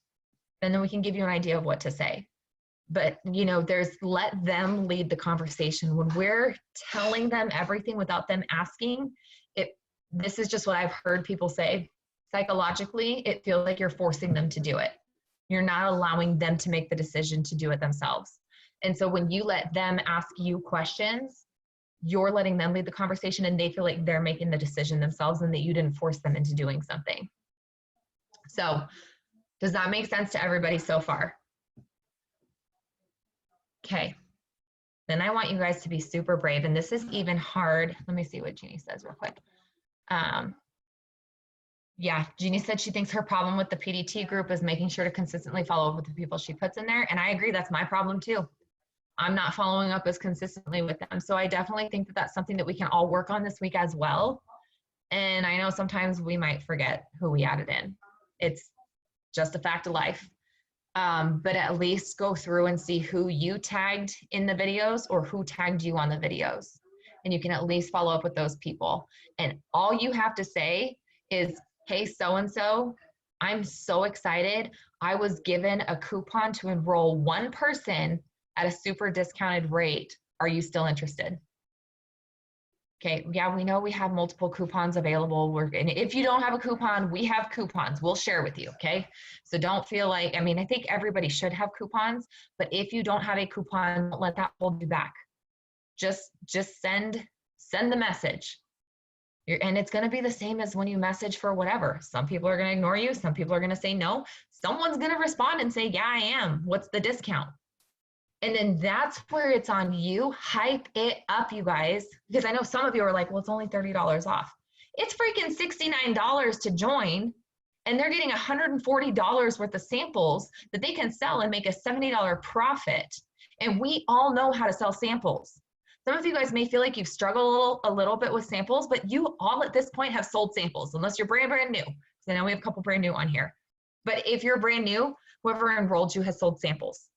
And then we can give you an idea of what to say. But, you know, let them lead the conversation. When we're telling them everything without them asking, this is just what I've heard people say. Psychologically, it feels like you're forcing them to do it. You're not allowing them to make the decision to do it themselves. And so when you let them ask you questions, you're letting them lead the conversation, and they feel like they're making the decision themselves and that you didn't force them into doing something. So does that make sense to everybody so far? Okay. Then I want you guys to be super brave. And this is even hard. Let me see what Jeannie says real quick. Yeah, Jeannie said she thinks her problem with the PDT group is making sure to consistently follow up with the people she puts in there. And I agree, that's my problem too. I'm not following up as consistently with them. So I definitely think that that's something that we can all work on this week as well. And I know sometimes we might forget who we added in. It's just a fact of life. But at least go through and see who you tagged in the videos or who tagged you on the videos. And you can at least follow up with those people. And all you have to say is, hey, so-and-so, I'm so excited. I was given a coupon to enroll one person at a super discounted rate. Are you still interested? Okay, yeah, we know we have multiple coupons available. And if you don't have a coupon, we have coupons. We'll share with you, okay? So don't feel like, I mean, I think everybody should have coupons, but if you don't have a coupon, don't let that hold you back. Just send the message. And it's gonna be the same as when you message for whatever. Some people are gonna ignore you. Some people are gonna say no. Someone's gonna respond and say, yeah, I am. What's the discount? And then that's where it's on you. Hype it up, you guys. Because I know some of you are like, well, it's only $30 off. It's freaking $69 to join. And they're getting $140 worth of samples that they can sell and make a $70 profit. And we all know how to sell samples. Some of you guys may feel like you've struggled a little bit with samples, but you all at this point have sold samples, unless you're brand new. So now we have a couple brand new on here. But if you're brand new, whoever enrolled you has sold samples.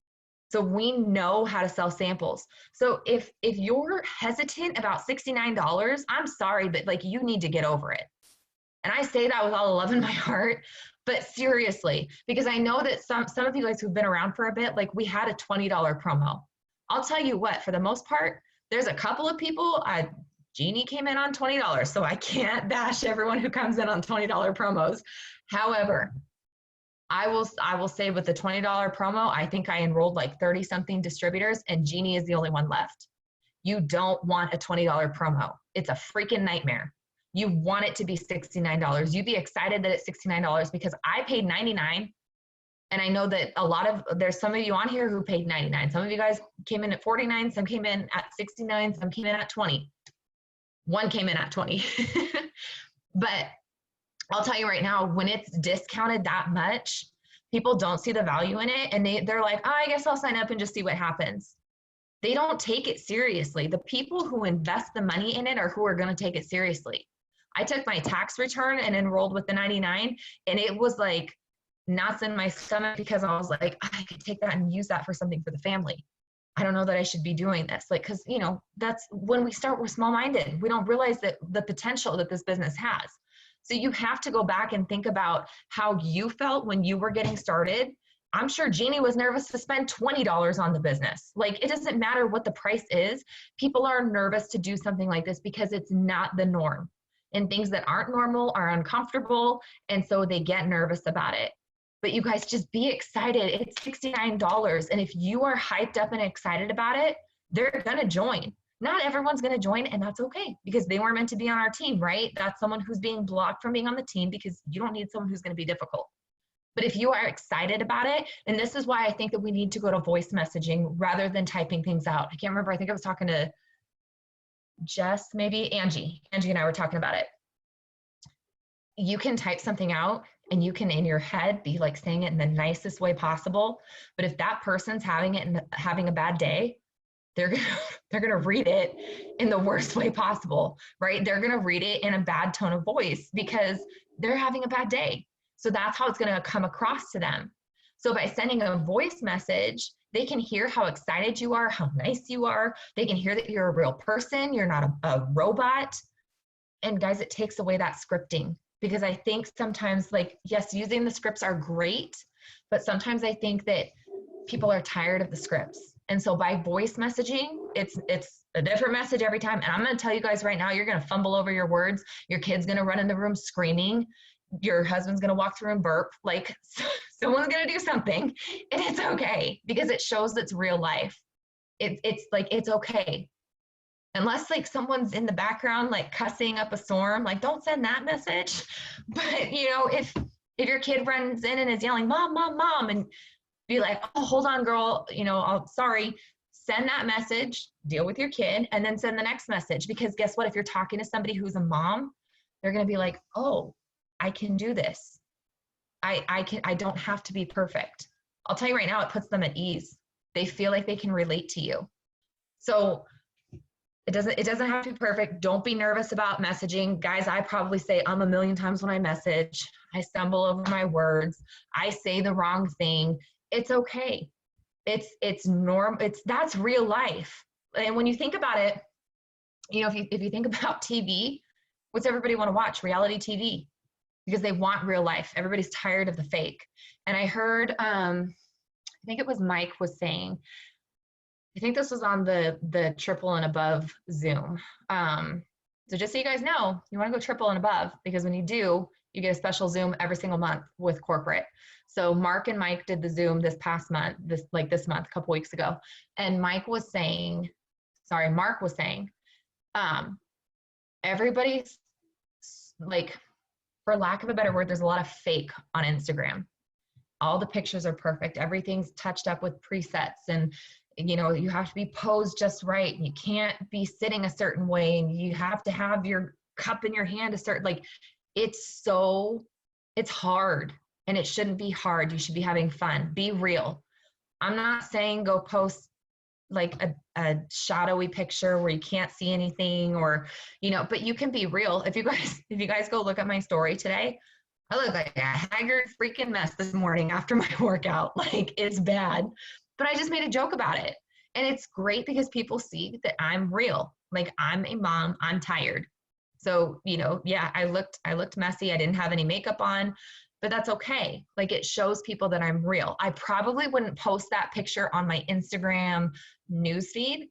So we know how to sell samples. So if you're hesitant about $69, I'm sorry, but like you need to get over it. And I say that with all the love in my heart, but seriously, because I know that some of you guys who've been around for a bit, like we had a $20 promo. I'll tell you what, for the most part, there's a couple of people, Jeannie came in on $20, so I can't bash everyone who comes in on $20 promos. However, I will say with the $20 promo, I think I enrolled like 30 something distributors and Jeannie is the only one left. You don't want a $20 promo. It's a freaking nightmare. You want it to be $69. You'd be excited that it's $69 because I paid $99. And I know that there's some of you on here who paid $99. Some of you guys came in at $49, some came in at $69, some came in at $20. One came in at $20. But I'll tell you right now, when it's discounted that much, people don't see the value in it. And they're like, oh, I guess I'll sign up and just see what happens. They don't take it seriously. The people who invest the money in it are who are going to take it seriously. I took my tax return and enrolled with the 99, and it was like knots in my stomach because I was like, I could take that and use that for something for the family. I don't know that I should be doing this. Like, cause you know, that's when we start, we're small-minded. We don't realize that the potential that this business has. So you have to go back and think about how you felt when you were getting started. I'm sure Jeannie was nervous to spend $20 on the business. Like, it doesn't matter what the price is. People are nervous to do something like this because it's not the norm. And things that aren't normal are uncomfortable. And so they get nervous about it. But you guys just be excited. It's $69. And if you are hyped up and excited about it, they're going to join. Not everyone's going to join, and that's okay because they weren't meant to be on our team, right? That's someone who's being blocked from being on the team because you don't need someone who's going to be difficult. But if you are excited about it, and this is why I think that we need to go to voice messaging rather than typing things out. I can't remember. I think I was talking to Jess, maybe Angie. Angie and I were talking about it. You can type something out and you can in your head be like saying it in the nicest way possible. But if that person's having it and having a bad day, they're gonna read it in the worst way possible, right? They're gonna read it in a bad tone of voice because they're having a bad day. So that's how it's gonna come across to them. So by sending a voice message, they can hear how excited you are, how nice you are. They can hear that you're a real person. You're not a robot. And guys, it takes away that scripting, because I think sometimes, like, yes, using the scripts are great, but sometimes I think that people are tired of the scripts. And so by voice messaging, it's a different message every time. And I'm going to tell you guys right now, you're going to fumble over your words. Your kid's going to run in the room screaming. Your husband's going to walk through and burp. Like, someone's going to do something, and it's okay, because it shows it's real life. It's like, it's okay. Unless like someone's in the background, like cussing up a storm, like don't send that message. But you know, if your kid runs in and is yelling, mom, mom, mom, and be like, oh, hold on, girl, you know, sorry, send that message, deal with your kid, and then send the next message. Because guess what? If you're talking to somebody who's a mom, they're going to be like, oh, I can do this. I don't have to be perfect. I'll tell you right now, it puts them at ease. They feel like they can relate to you. So it doesn't have to be perfect. Don't be nervous about messaging. Guys, I probably say a million times when I message. I stumble over my words. I say the wrong thing. It's okay. It's normal. That's real life. And when you think about it, you know, if you think about TV, what's everybody want to watch? Reality TV, because they want real life. Everybody's tired of the fake. And I heard, I think it was Mike was saying, I think this was on the triple and above Zoom. So just so you guys know, you want to go triple and above, because when you do, you get a special Zoom every single month with corporate. So Mark and Mike did the Zoom this month, a couple weeks ago. And Mark was saying, everybody's like, for lack of a better word, there's a lot of fake on Instagram. All the pictures are perfect. Everything's touched up with presets, and you know, you have to be posed just right. You can't be sitting a certain way, and you have to have your cup in your hand a certain, like, it's hard, and it shouldn't be hard. You should be having fun. Be real. I'm not saying go post like a shadowy picture where you can't see anything, or, you know, but you can be real. If you guys go look at my story today, I look like a haggard freaking mess this morning after my workout. Like, it's bad. But I just made a joke about it. And it's great because people see that I'm real. Like, I'm a mom, I'm tired. So, you know, yeah, I looked messy. I didn't have any makeup on, but that's okay. Like, it shows people that I'm real. I probably wouldn't post that picture on my Instagram newsfeed,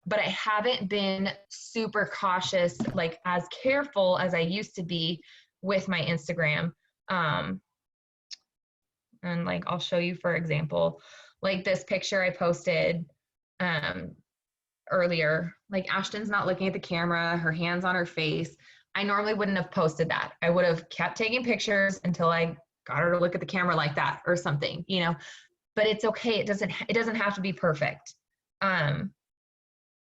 but I haven't been super cautious, like as careful as I used to be with my Instagram. And like, I'll show you, for example, like this picture I posted earlier, like Ashton's not looking at the camera, her hand's on her face. I normally wouldn't have posted that. I would have kept taking pictures until I got her to look at the camera like that or something, you know, but it's okay. It doesn't have to be perfect.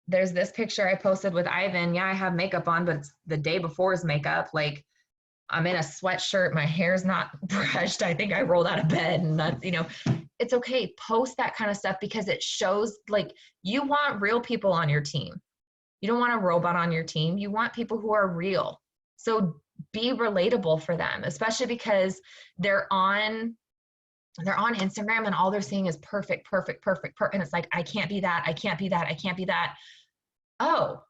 There's this picture I posted with Ivan. Yeah, I have makeup on, but it's the day before's makeup. Like, I'm in a sweatshirt, my hair's not brushed. I think I rolled out of bed, and that's, you know, it's okay. Post that kind of stuff, because it shows, like, you want real people on your team. You don't want a robot on your team. You want people who are real. So be relatable for them, especially because they're on Instagram and all they're seeing is perfect. And it's like, I can't be that. I can't be that. I can't be that. Oh,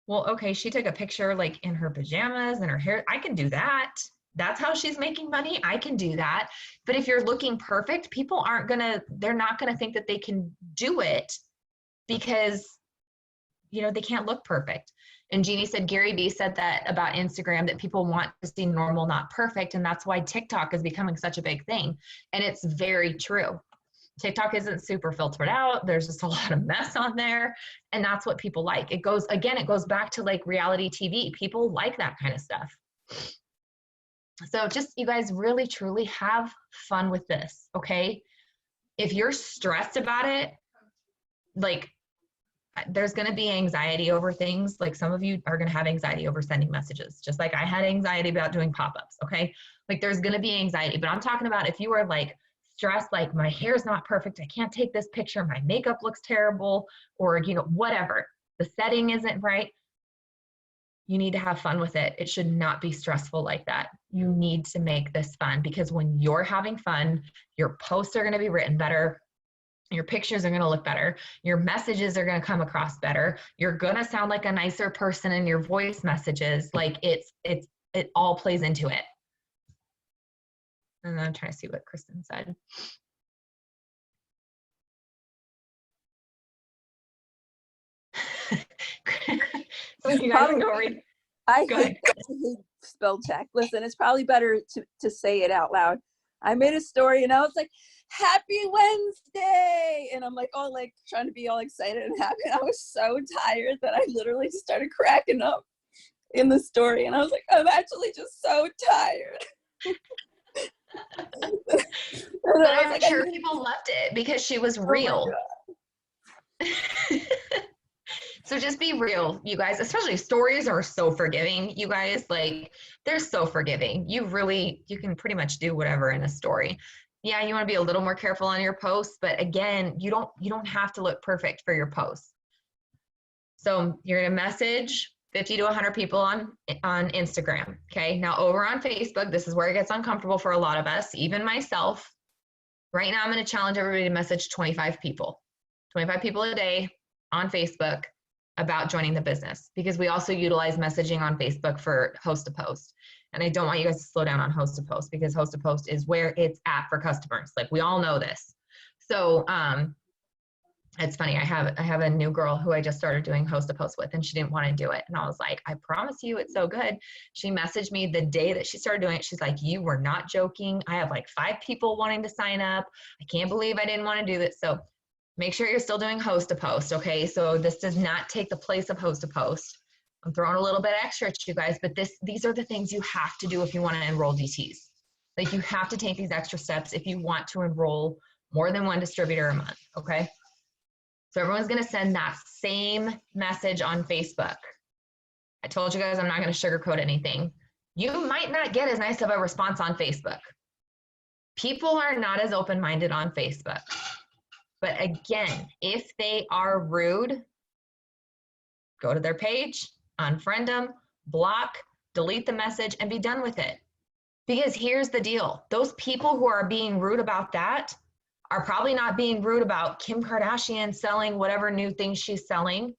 well, okay, she took a picture like in her pajamas and her hair. I can do that. That's how she's making money. I can do that. But if you're looking perfect, people they're not going to think that they can do it, because, you know, they can't look perfect. And Jeannie said, Gary Vee said that about Instagram, that people want to see normal, not perfect. And that's why TikTok is becoming such a big thing. And it's very true. TikTok isn't super filtered out. There's just a lot of mess on there. And that's what people like. It goes back to like reality TV. People like that kind of stuff. So just, you guys, really, truly have fun with this, okay? If you're stressed about it, like, there's going to be anxiety over things. Like, some of you are going to have anxiety over sending messages, just like I had anxiety about doing pop-ups, okay? Like, there's going to be anxiety, but I'm talking about if you are like stressed, like, my hair's not perfect, I can't take this picture, my makeup looks terrible, or, you know, whatever, the setting isn't right. you need to have fun with it. It should not be stressful like that. You need to make this fun, because when you're having fun, your posts are going to be written better. Your pictures are going to look better. Your messages are going to come across better. You're going to sound like a nicer person in your voice messages. Like it all plays into it. And I'm trying to see what Kristen said. So you guys can go read. I hate spell check. Listen, it's probably better to say it out loud. I made a story and I was like, happy Wednesday. And I'm like, oh, like trying to be all excited and happy. And I was so tired that I literally just started cracking up in the story. And I was like, I'm actually just so tired. But I'm sure people loved it because she was real. So just be real, you guys. Especially stories are so forgiving, you guys. Like, they're so forgiving. You can pretty much do whatever in a story. Yeah, you want to be a little more careful on your posts, but again, you don't have to look perfect for your posts. So you're gonna message 50 to 100 people on Instagram. Okay, now over on Facebook, this is where it gets uncomfortable for a lot of us, even myself. Right now, I'm going to challenge everybody to message 25 people a day on Facebook about joining the business, because we also utilize messaging on Facebook for host to post. And I don't want you guys to slow down on host to post, because host to post is where it's at for customers. Like, we all know this. So it's funny. I have a new girl who I just started doing host to post with, and she didn't want to do it. And I was like, I promise you, it's so good. She messaged me the day that she started doing it. She's like, you were not joking. I have like 5 people wanting to sign up. I can't believe I didn't want to do this. So make sure you're still doing host to post. Okay. So this does not take the place of host to post. I'm throwing a little bit extra at you guys, but these are the things you have to do if you want to enroll DTs. Like, you have to take these extra steps if you want to enroll more than one distributor a month. Okay. So everyone's going to send that same message on Facebook. I told you guys I'm not going to sugarcoat anything. You might not get as nice of a response on Facebook. People are not as open-minded on Facebook. But again, if they are rude, go to their page, unfriend them, block, delete the message, and be done with it. Because here's the deal. Those people who are being rude about that are probably not being rude about Kim Kardashian selling whatever new thing she's selling,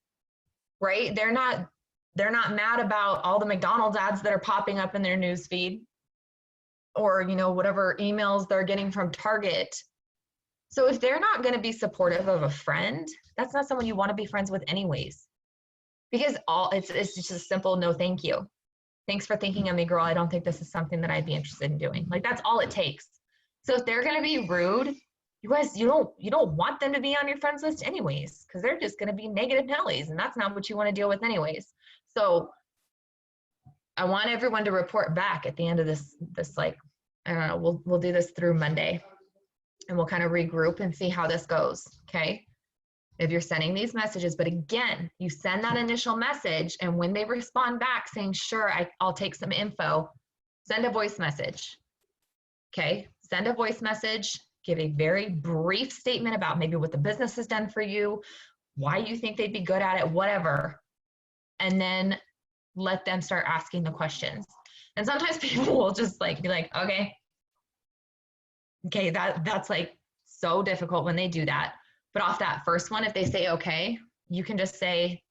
right? They're not mad about all the McDonald's ads that are popping up in their news feed, or, you know, whatever emails they're getting from Target. So if they're not going to be supportive of a friend, that's not someone you want to be friends with anyways. Because it's just a simple no thank you. Thanks for thinking of me, girl. I don't think this is something that I'd be interested in doing. Like, that's all it takes. So if they're going to be rude, you guys, you don't want them to be on your friends list anyways, because they're just going to be negative Nellies, and that's not what you want to deal with anyways. So I want everyone to report back at the end of this like, I don't know, we'll do this through Monday, and we'll kind of regroup and see how this goes. Okay. If you're sending these messages, but again, you send that initial message, and when they respond back saying, sure, I'll take some info, send a voice message. Okay. Send a voice message, give a very brief statement about maybe what the business has done for you, why you think they'd be good at it, whatever. And then let them start asking the questions. And sometimes people will just like be like, okay, that's like so difficult when they do that. But off that first one, if they say okay, you can just say,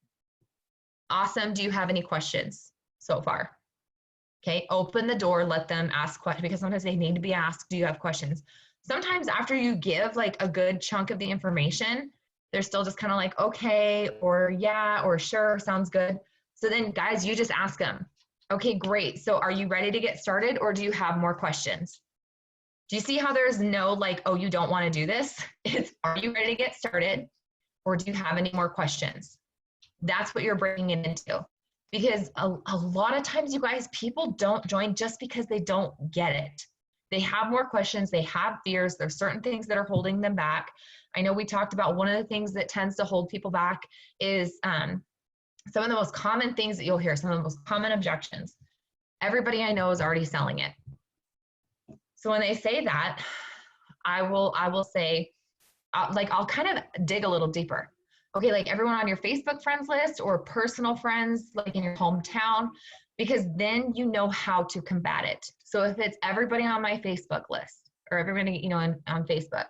awesome, do you have any questions so far? Okay, open the door, let them ask questions, because sometimes they need to be asked, do you have questions? Sometimes after you give like a good chunk of the information, they're still just kind of like, okay, or yeah, or sure, sounds good. So then guys, you just ask them, okay, great. So are you ready to get started, or do you have more questions? Do you see how there's no like, oh, you don't want to do this? It's, are you ready to get started, or do you have any more questions? That's what you're bringing it into. Because a lot of times, you guys, people don't join just because they don't get it. They have more questions, they have fears, there's certain things that are holding them back. I know we talked about one of the things that tends to hold people back is some of the most common things that you'll hear, some of the most common objections. Everybody I know is already selling it. So when they say that, I will say, I'll kind of dig a little deeper. Okay, like everyone on your Facebook friends list or personal friends, like in your hometown, because then you know how to combat it. So if it's everybody on my Facebook list or everybody, on Facebook,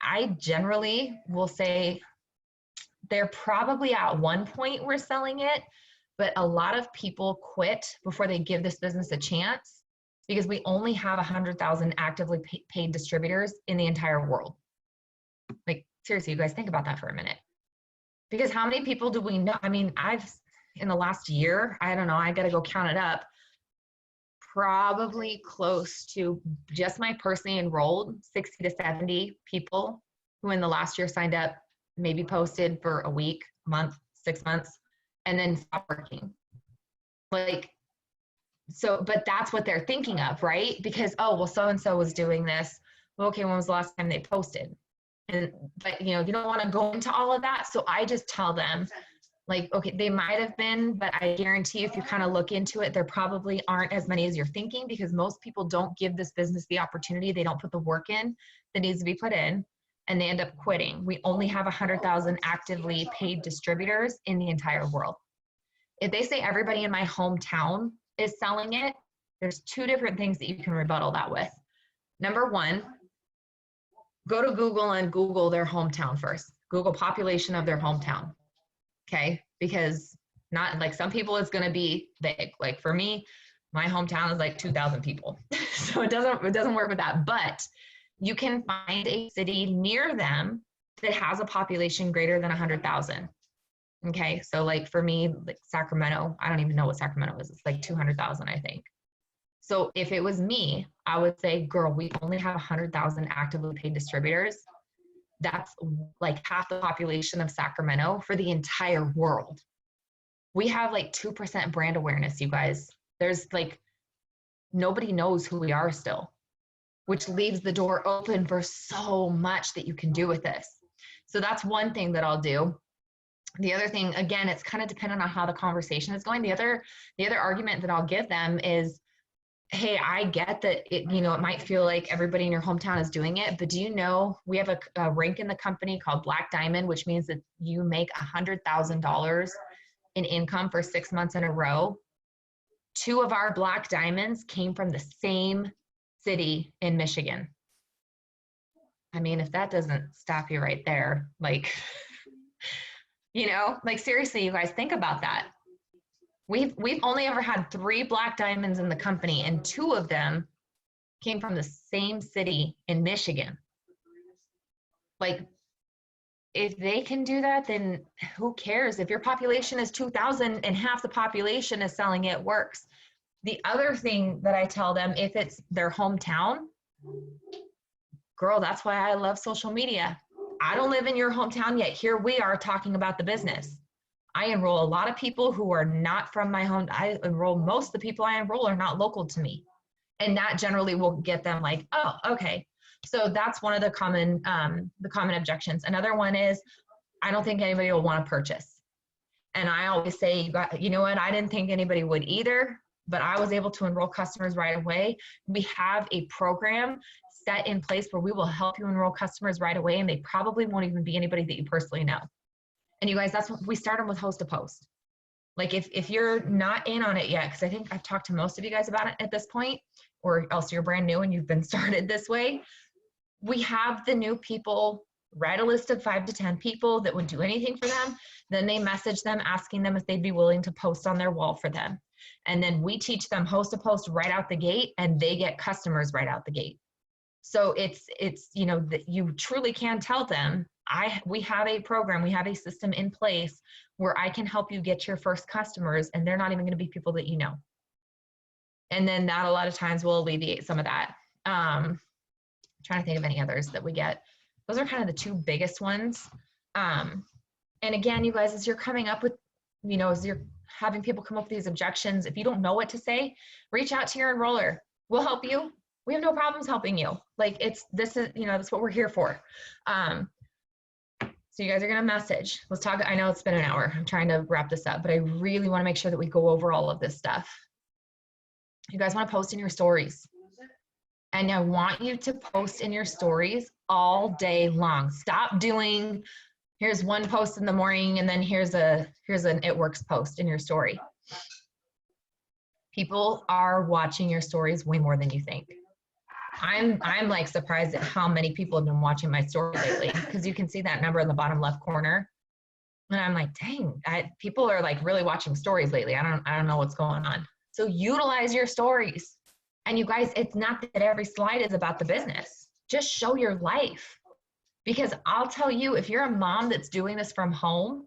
I generally will say they're probably at one point we're selling it, but a lot of people quit before they give this business a chance because we only have 100,000 actively paid distributors in the entire world. Like, seriously, you guys think about that for a minute. Because how many people do we know? I mean, in the last year, I don't know, I got to go count it up, probably close to just my personally enrolled 60 to 70 people who in the last year signed up, maybe posted for a week, month, 6 months, and then stopped working. Like, so, but that's what they're thinking of, right? Because, oh, well, so-and-so was doing this. Well, okay, when was the last time they posted? But you don't want to go into all of that. So I just tell them, like, okay, they might have been, but I guarantee if you kind of look into it, there probably aren't as many as you're thinking because most people don't give this business the opportunity. They don't put the work in that needs to be put in and they end up quitting. We only have 100,000 actively paid distributors in the entire world. If they say everybody in my hometown is selling it, there's two different things that you can rebuttal that with. Number one, go to Google and Google their hometown first. Google population of their hometown. Okay, because not like some people it's going to be big. Like for me, my hometown is like 2,000 people. So it doesn't work with that, but you can find a city near them that has a population greater than 100,000. Okay, so like for me, like Sacramento, I don't even know what Sacramento is. It's like 200,000, I think. So if it was me, I would say, girl, we only have 100,000 actively paid distributors. That's like half the population of Sacramento for the entire world. We have like 2% brand awareness, you guys. There's like, nobody knows who we are still, which leaves the door open for so much that you can do with this. So that's one thing that I'll do. The other thing, again, it's kind of dependent on how the conversation is going. The other argument that I'll give them is, hey, I get that it might feel like everybody in your hometown is doing it, but do you know we have a rank in the company called Black Diamond, which means that you make $100,000 in income for 6 months in a row. 2 of our Black Diamonds came from the same city in Michigan. I mean, if that doesn't stop you right there, like, like seriously, you guys think about that. We've only ever had 3 Black Diamonds in the company, and 2 of them came from the same city in Michigan. Like, if they can do that, then who cares? If your population is 2,000 and half the population is selling it, works. The other thing that I tell them, if it's their hometown, girl, that's why I love social media. I don't live in your hometown yet. Here we are talking about the business. I enroll a lot of people who are not from my home. I enroll most of the people I enroll are not local to me. And that generally will get them like, oh, okay. So that's one of the common objections. Another one is, I don't think anybody will want to purchase. And I always say, you know what? I didn't think anybody would either, but I was able to enroll customers right away. We have a program set in place where we will help you enroll customers right away. And they probably won't even be anybody that you personally know. And you guys, that's what we start them with host to post. Like if you're not in on it yet, because I think I've talked to most of you guys about it at this point, or else you're brand new and you've been started this way, we have the new people write a list of 5 to 10 people that would do anything for them. Then they message them asking them if they'd be willing to post on their wall for them. And then we teach them host to post right out the gate, and they get customers right out the gate. So it's that you truly can tell them, we have a program, we have a system in place where I can help you get your first customers, and they're not even going to be people that you know. And then that a lot of times will alleviate some of that. Trying to think of any others that we get. Those are kind of the 2 biggest ones. And again, you guys, as you're coming up with, as you're having people come up with these objections, if you don't know what to say, reach out to your enroller. We'll help you. We have no problems helping you. Like this is that's what we're here for. So you guys are going to message. Let's talk. I know it's been an hour. I'm trying to wrap this up, but I really want to make sure that we go over all of this stuff. You guys want to post in your stories. And I want you to post in your stories all day long. Stop doing Here's one post in the morning, and then here's an It Works post in your story. People are watching your stories way more than you think. I'm like surprised at how many people have been watching my story lately, because you can see that number in the bottom left corner. And I'm like, dang, people are like really watching stories lately. I don't know what's going on. So utilize your stories. And you guys, it's not that every slide is about the business. Just show your life. Because I'll tell you, if you're a mom that's doing this from home,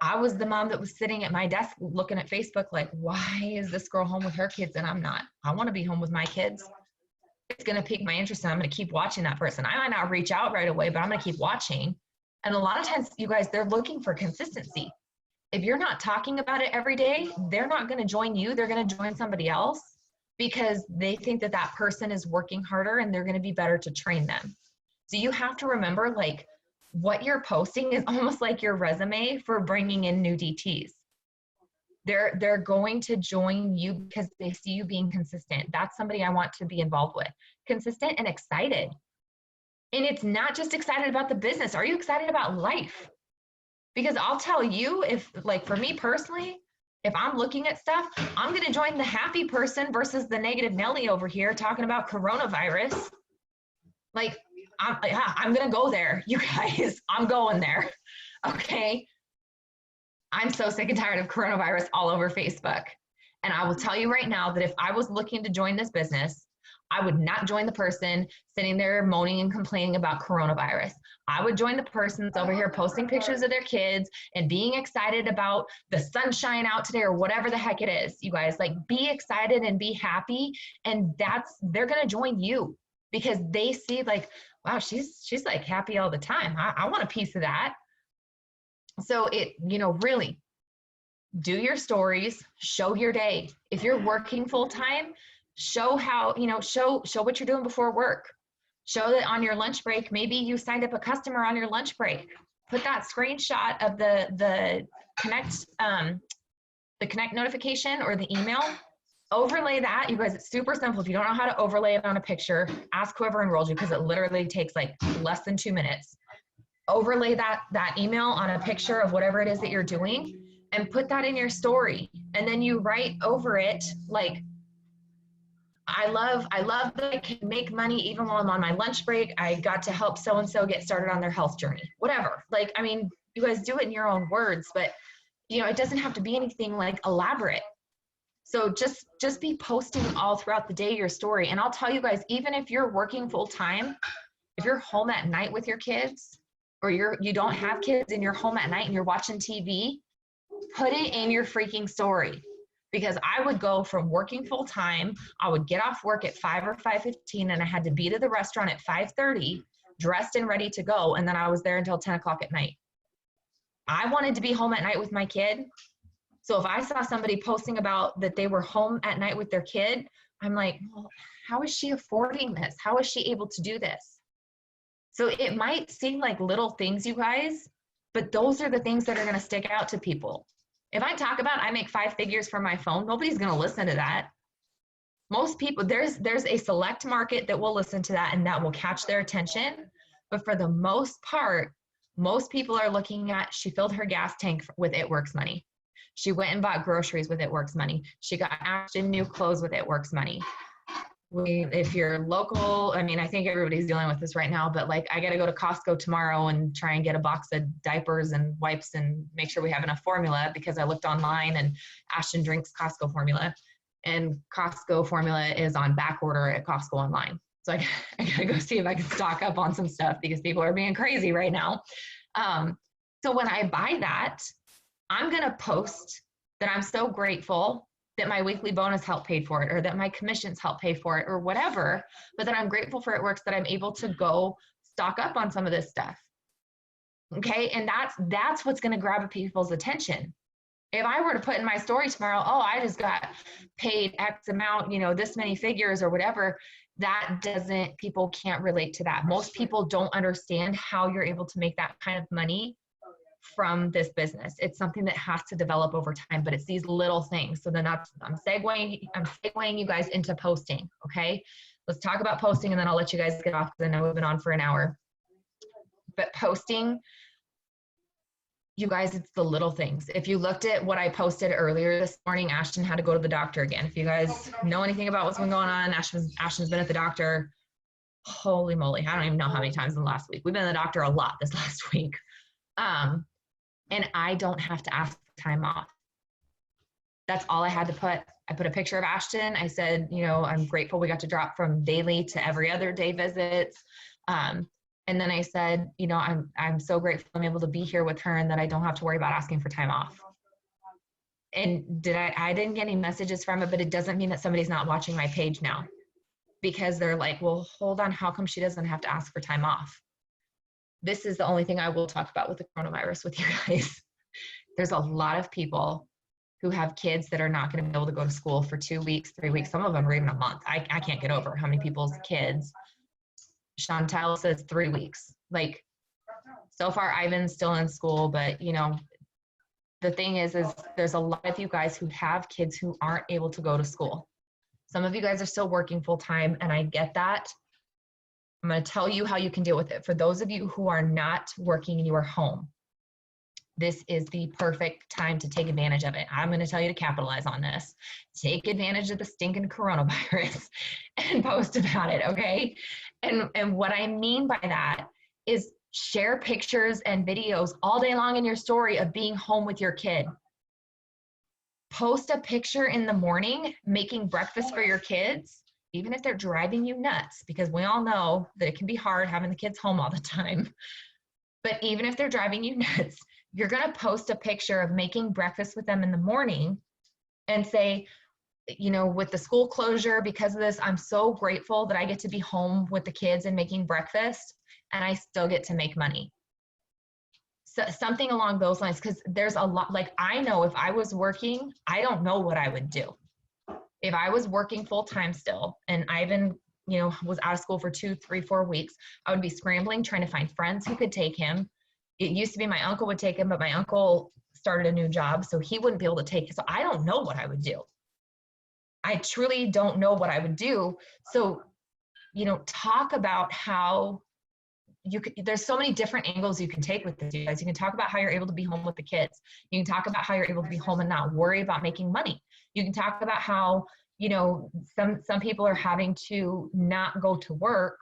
I was the mom that was sitting at my desk looking at Facebook like, why is this girl home with her kids and I'm not? I want to be home with my kids. It's going to pique my interest and I'm going to keep watching that person. I might not reach out right away, but I'm going to keep watching. And a lot of times, you guys, they're looking for consistency. If you're not talking about it every day, they're not going to join you. They're going to join somebody else because they think that that person is working harder and they're going to be better to train them. So you have to remember, like, what you're posting is almost like your resume for bringing in new DTs. They're going to join you because they see you being consistent. That's somebody I want to be involved with. Consistent and excited. And it's not just excited about the business. Are you excited about life? Because I'll tell you, if, like, for me personally, if I'm looking at stuff, I'm going to join the happy person versus the negative Nelly over here talking about coronavirus. Like, I'm going to go there, you guys. I'm going there. Okay. I'm so sick and tired of coronavirus all over Facebook. And I will tell you right now that if I was looking to join this business, I would not join the person sitting there moaning and complaining about coronavirus. I would join the person that's over here posting pictures of their kids and being excited about the sunshine out today or whatever the heck it is. You guys, like, be excited and be happy. And they're going to join you because they see, like, wow, she's like happy all the time. I want a piece of that. So really do your stories, show your day. If you're working full time, show how, show what you're doing before work. Show that on your lunch break, maybe you signed up a customer on your lunch break. Put that screenshot of the connect notification or the email. Overlay that. You guys, it's super simple. If you don't know how to overlay it on a picture, ask whoever enrolled you because it literally takes like less than 2 minutes. Overlay that email on a picture of whatever it is that you're doing and put that in your story. And then you write over it like, I love that I can make money even while I'm on my lunch break. I got to help so-and-so get started on their health journey, whatever. Like, I mean, you guys do it in your own words, but it doesn't have to be anything like elaborate. So just be posting all throughout the day your story. And I'll tell you guys, even if you're working full time, if you're home at night with your kids, or you don't have kids and you're home at night and you're watching TV, put it in your freaking story. Because I would go from working full time, I would get off work at 5 or 5:15 and I had to be to the restaurant at 5:30, dressed and ready to go. And then I was there until 10 o'clock at night. I wanted to be home at night with my kid. So if I saw somebody posting about that they were home at night with their kid, I'm like, well, how is she affording this? How is she able to do this? So it might seem like little things, you guys, but those are the things that are going to stick out to people. If I talk about I make 5 figures from my phone, nobody's going to listen to that. Most people, there's a select market that will listen to that and that will catch their attention. But for the most part, most people are looking at, she filled her gas tank with It Works money. She went and bought groceries with It Works money. She got Ashton new clothes with It Works money. If you're local, I mean, I think everybody's dealing with this right now, but like, I got to go to Costco tomorrow and try and get a box of diapers and wipes and make sure we have enough formula because I looked online and Ashton drinks Costco formula and Costco formula is on back order at Costco online. So I got to go see if I can stock up on some stuff because people are being crazy right now. So when I buy that, I'm going to post that I'm so grateful that my weekly bonus helped pay for it, or that my commissions help pay for it, or whatever, but that I'm grateful for It Works, that I'm able to go stock up on some of this stuff. Okay, and that's what's gonna grab people's attention. If I were to put in my story tomorrow, oh, I just got paid X amount, this many figures or whatever, people can't relate to that. Most people don't understand how you're able to make that kind of money from this business. It's something that has to develop over time, but it's these little things. So then I'm segueing you guys into posting. Okay. Let's talk about posting and then I'll let you guys get off because I know we've been on for an hour. But posting, You guys, it's the little things. If you looked at what I posted earlier this morning, Ashton had to go to the doctor again. If you guys know anything about what's been going on, Ashton's been at the doctor. Holy moly, I don't even know how many times in the last week. We've been at the doctor a lot this last week. And I don't have to ask for time off. That's all I had to put. I put a picture of Ashton. I said, you know, I'm grateful we got to drop from daily to every other day visits. And then I said, you know, I'm so grateful I'm able to be here with her and that I don't have to worry about asking for time off. And I didn't get any messages from it, but it doesn't mean that somebody's not watching my page now, because they're like, well, hold on, how come she doesn't have to ask for time off? This is the only thing I will talk about with the coronavirus with you guys. There's a lot of people who have kids that are not going to be able to go to school for 2 weeks, 3 weeks, some of them are even a month. I can't get over how many people's kids. Chantal says 3 weeks. Like, so far Ivan's still in school, but you know, the thing is there's a lot of you guys who have kids who aren't able to go to school. Some of you guys are still working full time, and I get that. I'm going to tell you how you can deal with it. For those of you who are not working and you are home, this is the perfect time to take advantage of it. I'm going to tell you to capitalize on this. Take advantage of the stinking coronavirus and post about it, okay? And what I mean by that is share pictures and videos all day long in your story of being home with your kid. Post a picture in the morning making breakfast for your kids, even if they're driving you nuts, because we all know that it can be hard having the kids home all the time. But even if they're driving you nuts, you're going to post a picture of making breakfast with them in the morning and say, you know, with the school closure, because of this, I'm so grateful that I get to be home with the kids and making breakfast, and I still get to make money. So something along those lines, because there's a lot, like, I know if I was working, I don't know what I would do. If I was working full time still, and Ivan, you know, was out of school for 2, 3, 4 weeks, I would be scrambling, trying to find friends who could take him. It used to be my uncle would take him, but my uncle started a new job, so he wouldn't be able to take it. So I don't know what I would do. I truly don't know what I would do. So, you know, talk about how you could, there's so many different angles you can take with this, you guys. You can talk about how you're able to be home with the kids. You can talk about how you're able to be home and not worry about making money. You can talk about how, you know, some people are having to not go to work,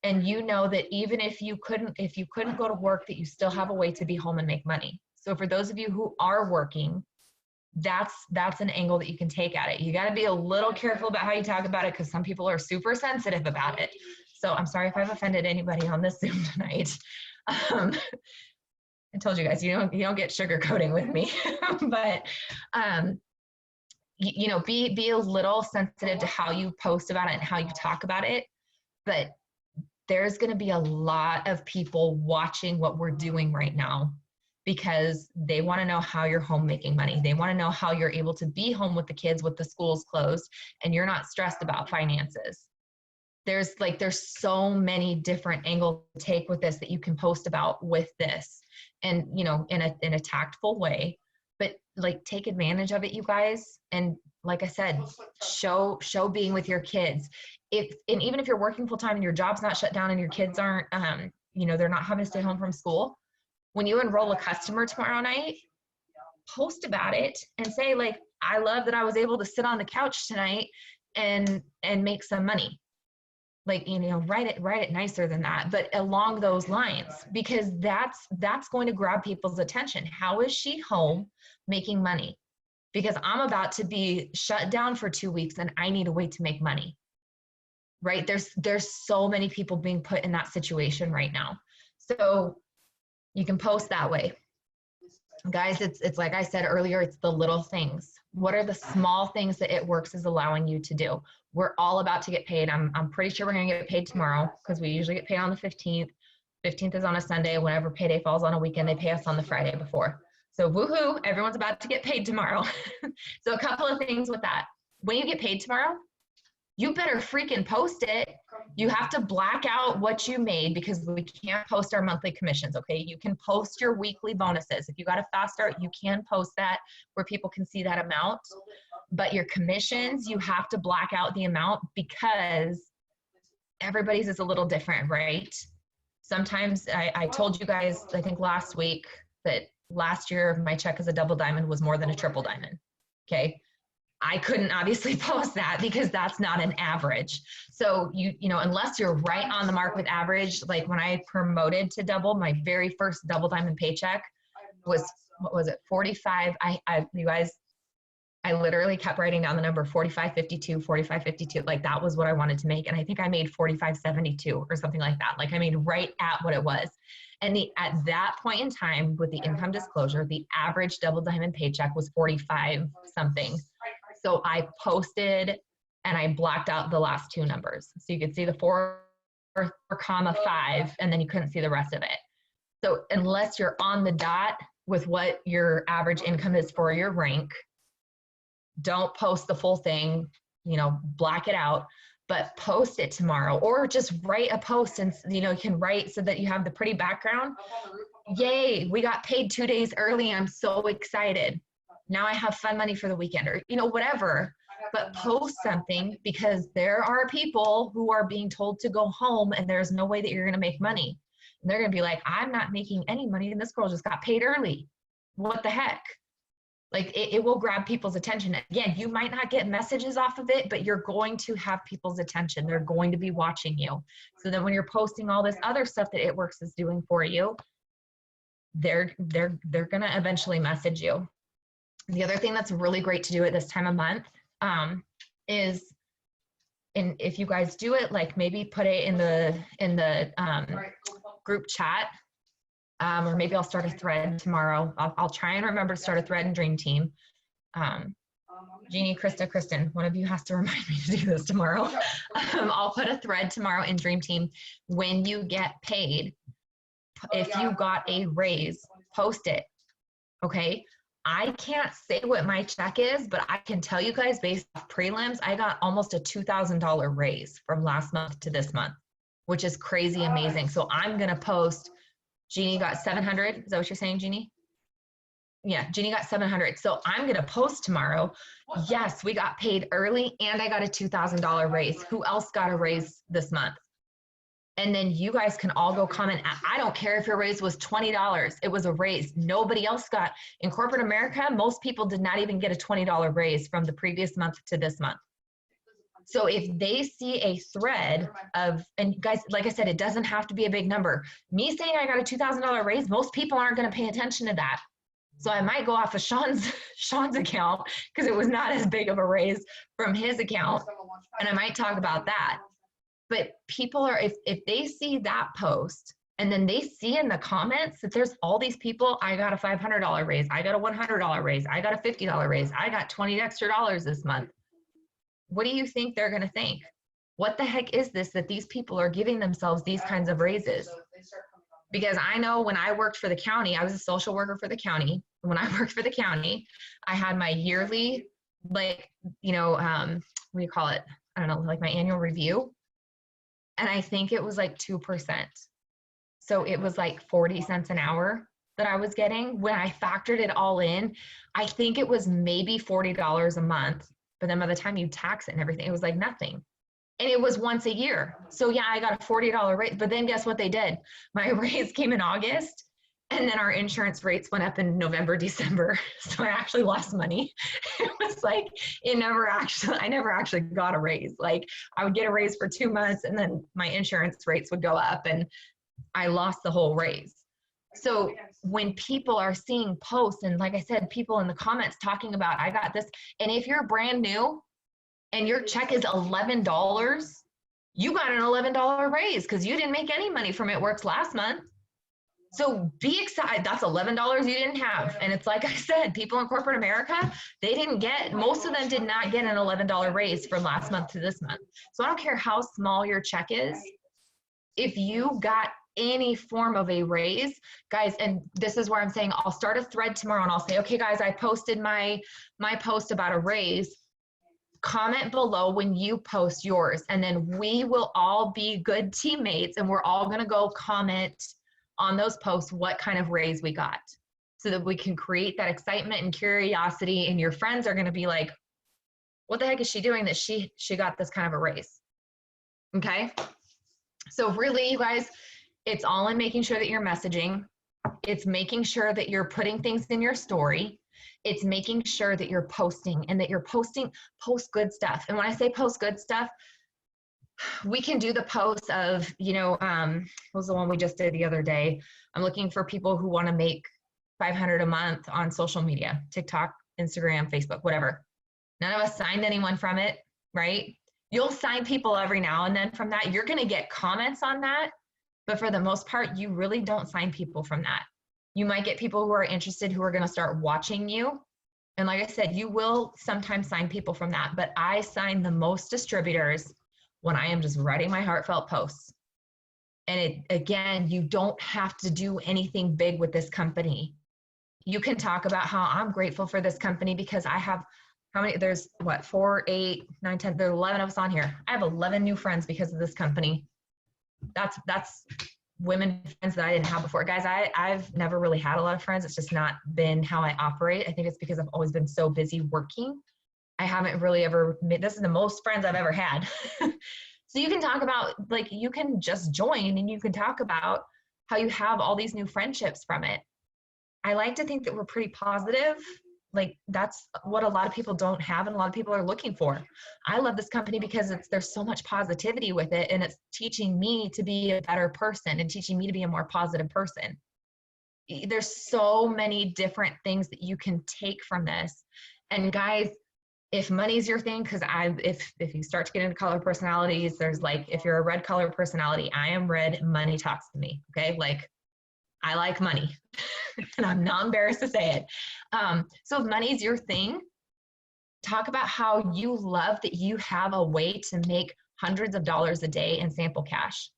and you know that even if you couldn't go to work, that you still have a way to be home and make money. So for those of you who are working, that's an angle that you can take at it. You got to be a little careful about how you talk about it, because some people are super sensitive about it. So I'm sorry if I've offended anybody on this Zoom tonight. I told you guys, you don't get sugarcoating with me, but you know, be a little sensitive to how you post about it and how you talk about it. But there's going to be a lot of people watching what we're doing right now, because they want to know how you're home making money. They want to know how you're able to be home with the kids with the schools closed and you're not stressed about finances. There's so many different angles to take with this that you can post about with this, and, you know, in a tactful way, but like, take advantage of it, you guys. And like I said, show being with your kids. And even if you're working full time and your job's not shut down and your kids aren't, you know, they're not having to stay home from school, when you enroll a customer tomorrow night, post about it and say, like, I love that I was able to sit on the couch tonight and make some money. Like, you know, write it nicer than that, but along those lines, because that's going to grab people's attention. How is she home making money? Because I'm about to be shut down for 2 weeks and I need a way to make money, right? There's so many people being put in that situation right now. So you can post that way. Guys, it's like I said earlier, it's the little things. What are the small things that It Works is allowing you to do? We're all about to get paid. I'm pretty sure we're gonna get paid tomorrow, because we usually get paid on the 15th. 15th is on a Sunday. Whenever payday falls on a weekend, they pay us on the Friday before. So woohoo, everyone's about to get paid tomorrow. So a couple of things with that. When you get paid tomorrow, you better freaking post it. You have to black out what you made, because we can't post our monthly commissions, okay? You can post your weekly bonuses. If you got a fast start, you can post that where people can see that amount. But your commissions, you have to black out the amount, because everybody's is a little different, right? Sometimes I told you guys, I think last week, that last year my check as a double diamond was more than a triple diamond. Okay. I couldn't obviously post that because that's not an average. So you know, unless you're right on the mark with average, like when I promoted to double, my very first double diamond paycheck was, what was it, 45. You guys, I literally kept writing down the number 45.52, 45.52. Like that was what I wanted to make. And I think I made 45.72 or something like that. Like I made right at what it was. And at that point in time with the income disclosure, the average double diamond paycheck was 45 something. So I posted and I blacked out the last two numbers. So you could see the 4,5, and then you couldn't see the rest of it. So unless you're on the dot with what your average income is for your rank, don't post the full thing, you know, black it out, but post it tomorrow, or just write a post and, you know, you can write so that you have the pretty background. Yay, we got paid 2 days early. I'm so excited. Now I have fun money for the weekend, or, you know, whatever, but post something, because there are people who are being told to go home and there's no way that you're going to make money. And they're going to be like, I'm not making any money and this girl just got paid early. What the heck? Like it will grab people's attention. Again, you might not get messages off of it, but you're going to have people's attention. They're going to be watching you. So then when you're posting all this other stuff that It Works is doing for you, they're going to eventually message you. The other thing that's really great to do at this time of month is, and if you guys do it, like maybe put it in the group chat, or maybe I'll start a thread tomorrow. I'll try and remember to start a thread in Dream Team. Jeannie, Krista, Kristen, one of you has to remind me to do this tomorrow. I'll put a thread tomorrow in Dream Team. When you get paid, if you got a raise, post it, okay? I can't say what my check is, but I can tell you guys based off prelims, I got almost a $2,000 raise from last month to this month, which is crazy amazing. So I'm going to post, Jeannie got 700. Is that what you're saying, Jeannie? Yeah, Jeannie got 700. So I'm going to post tomorrow. Yes, we got paid early and I got a $2,000 raise. Who else got a raise this month? And then you guys can all go comment. I don't care if your raise was $20. It was a raise. Nobody else got. In corporate America, most people did not even get a $20 raise from the previous month to this month. So if they see a thread of, and guys, like I said, it doesn't have to be a big number. Me saying I got a $2,000 raise, most people aren't going to pay attention to that. So I might go off of Sean's account because it was not as big of a raise from his account. And I might talk about that. But people are, if they see that post and then they see in the comments that there's all these people, I got a $500 raise, I got a $100 raise, I got a $50 raise, I got $20 extra this month. What do you think they're going to think? What the heck is this that these people are giving themselves these kinds of raises? Because I know when I worked for the county, I was a social worker for the county. When I worked for the county, I had my yearly, like, you know, what do you call it? I don't know, like my annual review. And I think it was like 2%. So it was like 40 cents an hour that I was getting. When I factored it all in, I think it was maybe $40 a month. But then by the time you tax it and everything, it was like nothing. And it was once a year. So yeah, I got a $40 raise. But then guess what they did? My raise came in August. And then our insurance rates went up in November, December. So I actually lost money. It was like, I never actually got a raise. Like I would get a raise for 2 months and then my insurance rates would go up and I lost the whole raise. So when people are seeing posts and like I said, people in the comments talking about, I got this. And if you're brand new and your check is $11, you got an $11 raise because you didn't make any money from It Works last month. So be excited. That's $11 you didn't have. And it's like I said, people in corporate America, they didn't get, most of them did not get an $11 raise from last month to this month. So I don't care how small your check is. If you got any form of a raise, guys, and this is where I'm saying I'll start a thread tomorrow and I'll say, okay, guys, I posted my post about a raise. Comment below when you post yours. And then we will all be good teammates and we're all going to go comment on those posts what kind of raise we got so that we can create that excitement and curiosity, and your friends are going to be like, what the heck is she doing that she got this kind of a raise? Okay, so really you guys, it's all in making sure that you're messaging. It's making sure that you're putting things in your story. It's making sure that you're posting and that you're post good stuff. And when I say post good stuff, we can do the post of, what was the one we just did the other day? I'm looking for people who want to make 500 a month on social media, TikTok, Instagram, Facebook, whatever. None of us signed anyone from it, right? You'll sign people every now and then from that. You're going to get comments on that. But for the most part, you really don't sign people from that. You might get people who are interested who are going to start watching you. And like I said, you will sometimes sign people from that. But I sign the most distributors when I am just writing my heartfelt posts. And again, you don't have to do anything big with this company. You can talk about how I'm grateful for this company because I have how many, there's what, 4, 8, 9, 10, there are 11 of us on here. I have 11 new friends because of this company. That's women friends that I didn't have before. Guys, I've never really had a lot of friends. It's just not been how I operate. I think it's because I've always been so busy working. I haven't really ever, this is the most friends I've ever had. So you can talk about, like, you can just join and you can talk about how you have all these new friendships from it. I like to think that we're pretty positive. Like, that's what a lot of people don't have and a lot of people are looking for. I love this company because there's so much positivity with it, and it's teaching me to be a better person and teaching me to be a more positive person. There's so many different things that you can take from this. And guys, if money's your thing, because if you start to get into color personalities, there's like, if you're a red color personality, I am red, money talks to me, okay? Like, I like money and I'm not embarrassed to say it. So if money's your thing, talk about how you love that you have a way to make hundreds of dollars a day in sample cash.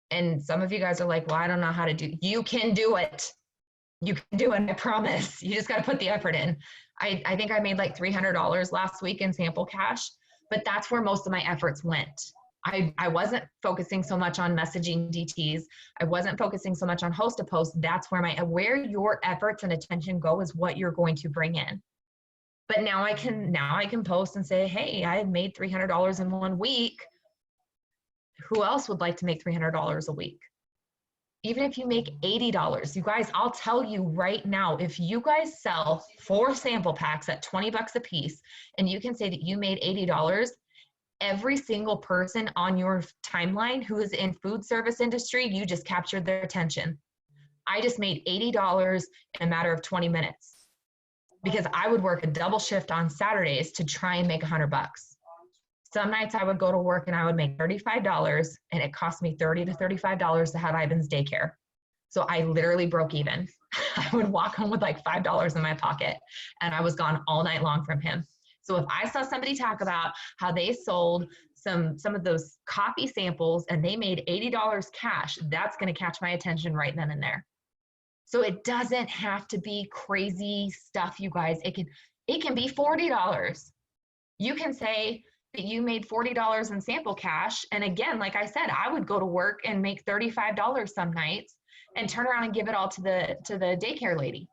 And some of you guys are like, well, I don't know how to do. You can do it. You can do it, I promise. You just got to put the effort in. I think I made like $300 last week in sample cash, but that's where most of my efforts went. I wasn't focusing so much on messaging DTs. I wasn't focusing so much on host to post. That's where your efforts and attention go is what you're going to bring in. But now I can post and say, hey, I made $300 in 1 week. Who else would like to make $300 a week? Even if you make $80, you guys, I'll tell you right now, if you guys sell 4 sample packs at 20 bucks a piece, and you can say that you made $80, every single person on your timeline who is in food service industry, you just captured their attention. I just made $80 in a matter of 20 minutes because I would work a double shift on Saturdays to try and make 100 bucks. Some nights I would go to work and I would make $35 and it cost me $30 to $35 to have Ivan's daycare. So I literally broke even. I would walk home with like $5 in my pocket and I was gone all night long from him. So if I saw somebody talk about how they sold some of those coffee samples and they made $80 cash, that's going to catch my attention right then and there. So it doesn't have to be crazy stuff, you guys. It can be $40. You can say that you made $40 in sample cash. And again, like I said, I would go to work and make $35 some nights and turn around and give it all to the daycare lady.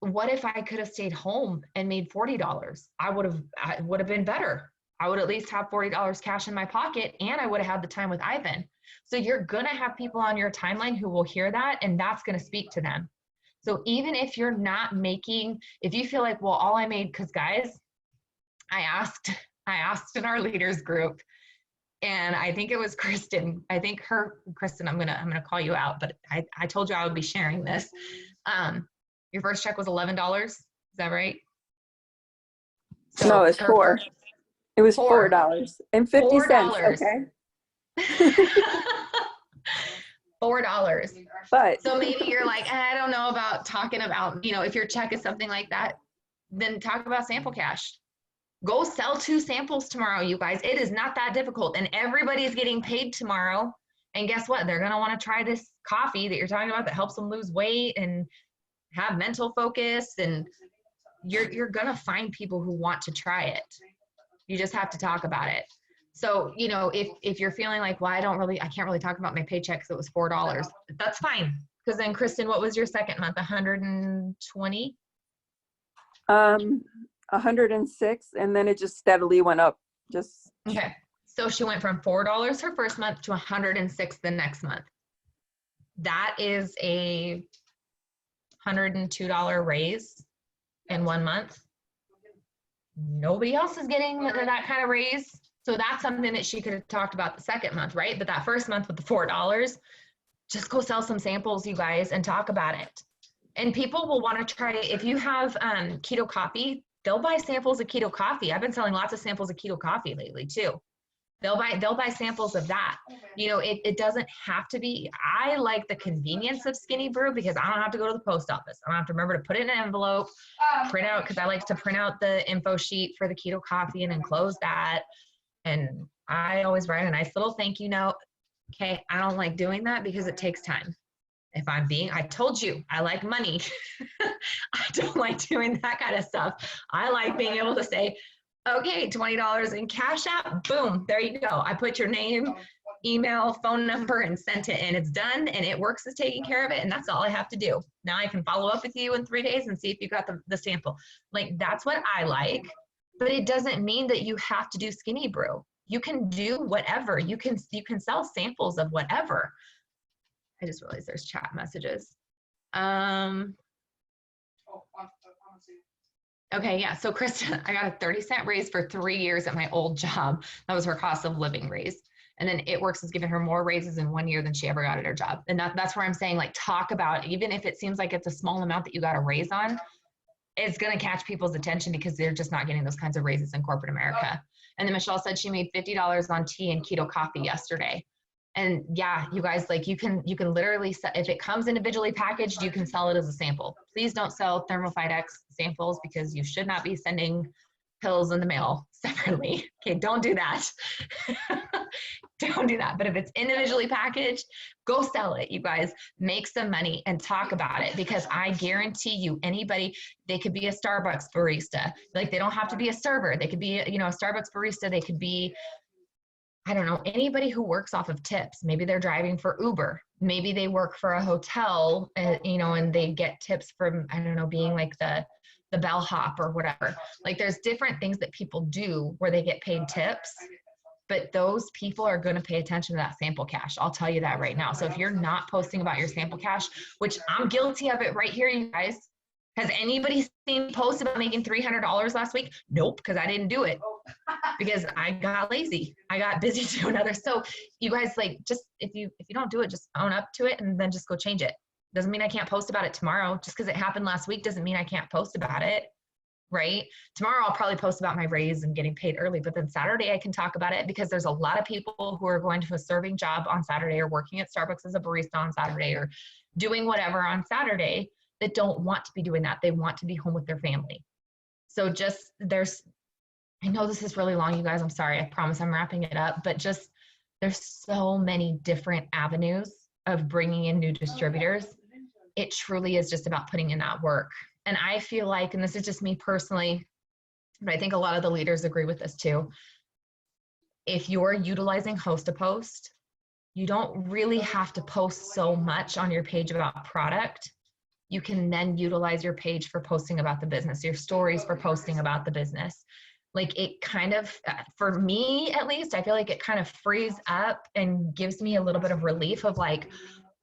What if I could have stayed home and made $40? I would have been better. I would at least have $40 cash in my pocket and I would have had the time with Ivan. So you're going to have people on your timeline who will hear that and that's going to speak to them. So even if you're not making, if you feel like, well, all I made, because guys, I asked in our leaders group, and I think it was Kristen. I think Kristen, I'm gonna call you out, but I told you I would be sharing this. Your first check was $11. Is that right? So no, it's $4. It was $4.50. Okay. $4. But so maybe you're like, I don't know about talking about, if your check is something like that, then talk about sample cash. Go sell 2 samples tomorrow, you guys. It is not that difficult. And everybody's getting paid tomorrow. And guess what? They're going to want to try this coffee that you're talking about that helps them lose weight and have mental focus. And you're going to find people who want to try it. You just have to talk about it. So, if you're feeling like, well, I can't really talk about my paycheck because it was $4, that's fine. Because then, Kristen, what was your second month? 120? 106, and then it just steadily went up. Okay. So she went from $4 her first month to 106 the next month. that is a $102 raise in 1 month. Nobody else is getting that kind of raise. So that's something that she could have talked about the second month, right? But that first month with the $4, just go sell some samples, you guys, and talk about it. And people will want to try, if you have keto coffee, they'll buy samples of keto coffee. I've been selling lots of samples of keto coffee lately too. They'll buy samples of that. You know, it doesn't have to be. I like the convenience of Skinny Brew because I don't have to go to the post office. I don't have to remember to put it in an envelope, print out, because I like to print out the info sheet for the keto coffee and enclose that. And I always write a nice little thank you note. Okay, I don't like doing that because it takes time. If I'm being, I told you, I like money. I don't like doing that kind of stuff. I like being able to say, okay, $20 in Cash App, boom, there you go. I put your name, email, phone number, and sent it, and it's done, and it works as taking care of it, and that's all I have to do. Now I can follow up with you in 3 days and see if you got the sample. Like, that's what I like, but it doesn't mean that you have to do Skinny Brew. You can do whatever. You can sell samples of whatever. I just realized there's chat messages. Okay, yeah, so Kristen, I got a 30-cent raise for 3 years at my old job. That was her cost of living raise. And then It Works has given her more raises in 1 year than she ever got at her job. And that's where I'm saying, like, talk about, even if it seems like it's a small amount that you got a raise on, it's going to catch people's attention because they're just not getting those kinds of raises in corporate America. And then Michelle said she made $50 on tea and keto coffee yesterday. And yeah, you guys, like, you can literally sell, if it comes individually packaged, you can sell it as a sample. Please don't sell Thermophytex samples because you should not be sending pills in the mail separately. Okay, don't do that. Don't do that. But if it's individually packaged, go sell it, you guys. Make some money and talk about it, because I guarantee you, anybody, they could be a Starbucks barista. Like, they don't have to be a server. They could be, a Starbucks barista. They could be, I don't know, anybody who works off of tips. Maybe they're driving for Uber. Maybe they work for a hotel, and they get tips from, I don't know, being like the bellhop or whatever. Like, there's different things that people do where they get paid tips, but those people are going to pay attention to that sample cash. I'll tell you that right now. So if you're not posting about your sample cash, which I'm guilty of it right here, you guys, has anybody seen posts about making $300 last week? Nope, because I didn't do it. Because I got lazy. I got busy doing others. So you guys, like, just if you don't do it, just own up to it and then just go change it. Doesn't mean I can't post about it tomorrow. Just because it happened last week doesn't mean I can't post about it, right? Tomorrow I'll probably post about my raise and getting paid early, but then Saturday I can talk about it, because there's a lot of people who are going to a serving job on Saturday, or working at Starbucks as a barista on Saturday, or doing whatever on Saturday, that don't want to be doing that. They want to be home with their family. So just, I know this is really long, you guys. I'm sorry. I promise I'm wrapping it up. But just, there's so many different avenues of bringing in new distributors. It truly is just about putting in that work. And I feel like, and this is just me personally, but I think a lot of the leaders agree with this too, if you're utilizing Host to Post, you don't really have to post so much on your page about product. You can then utilize your page for posting about the business, your stories for posting about the business. Like, it kind of, for me at least, I feel like it kind of frees up and gives me a little bit of relief of like,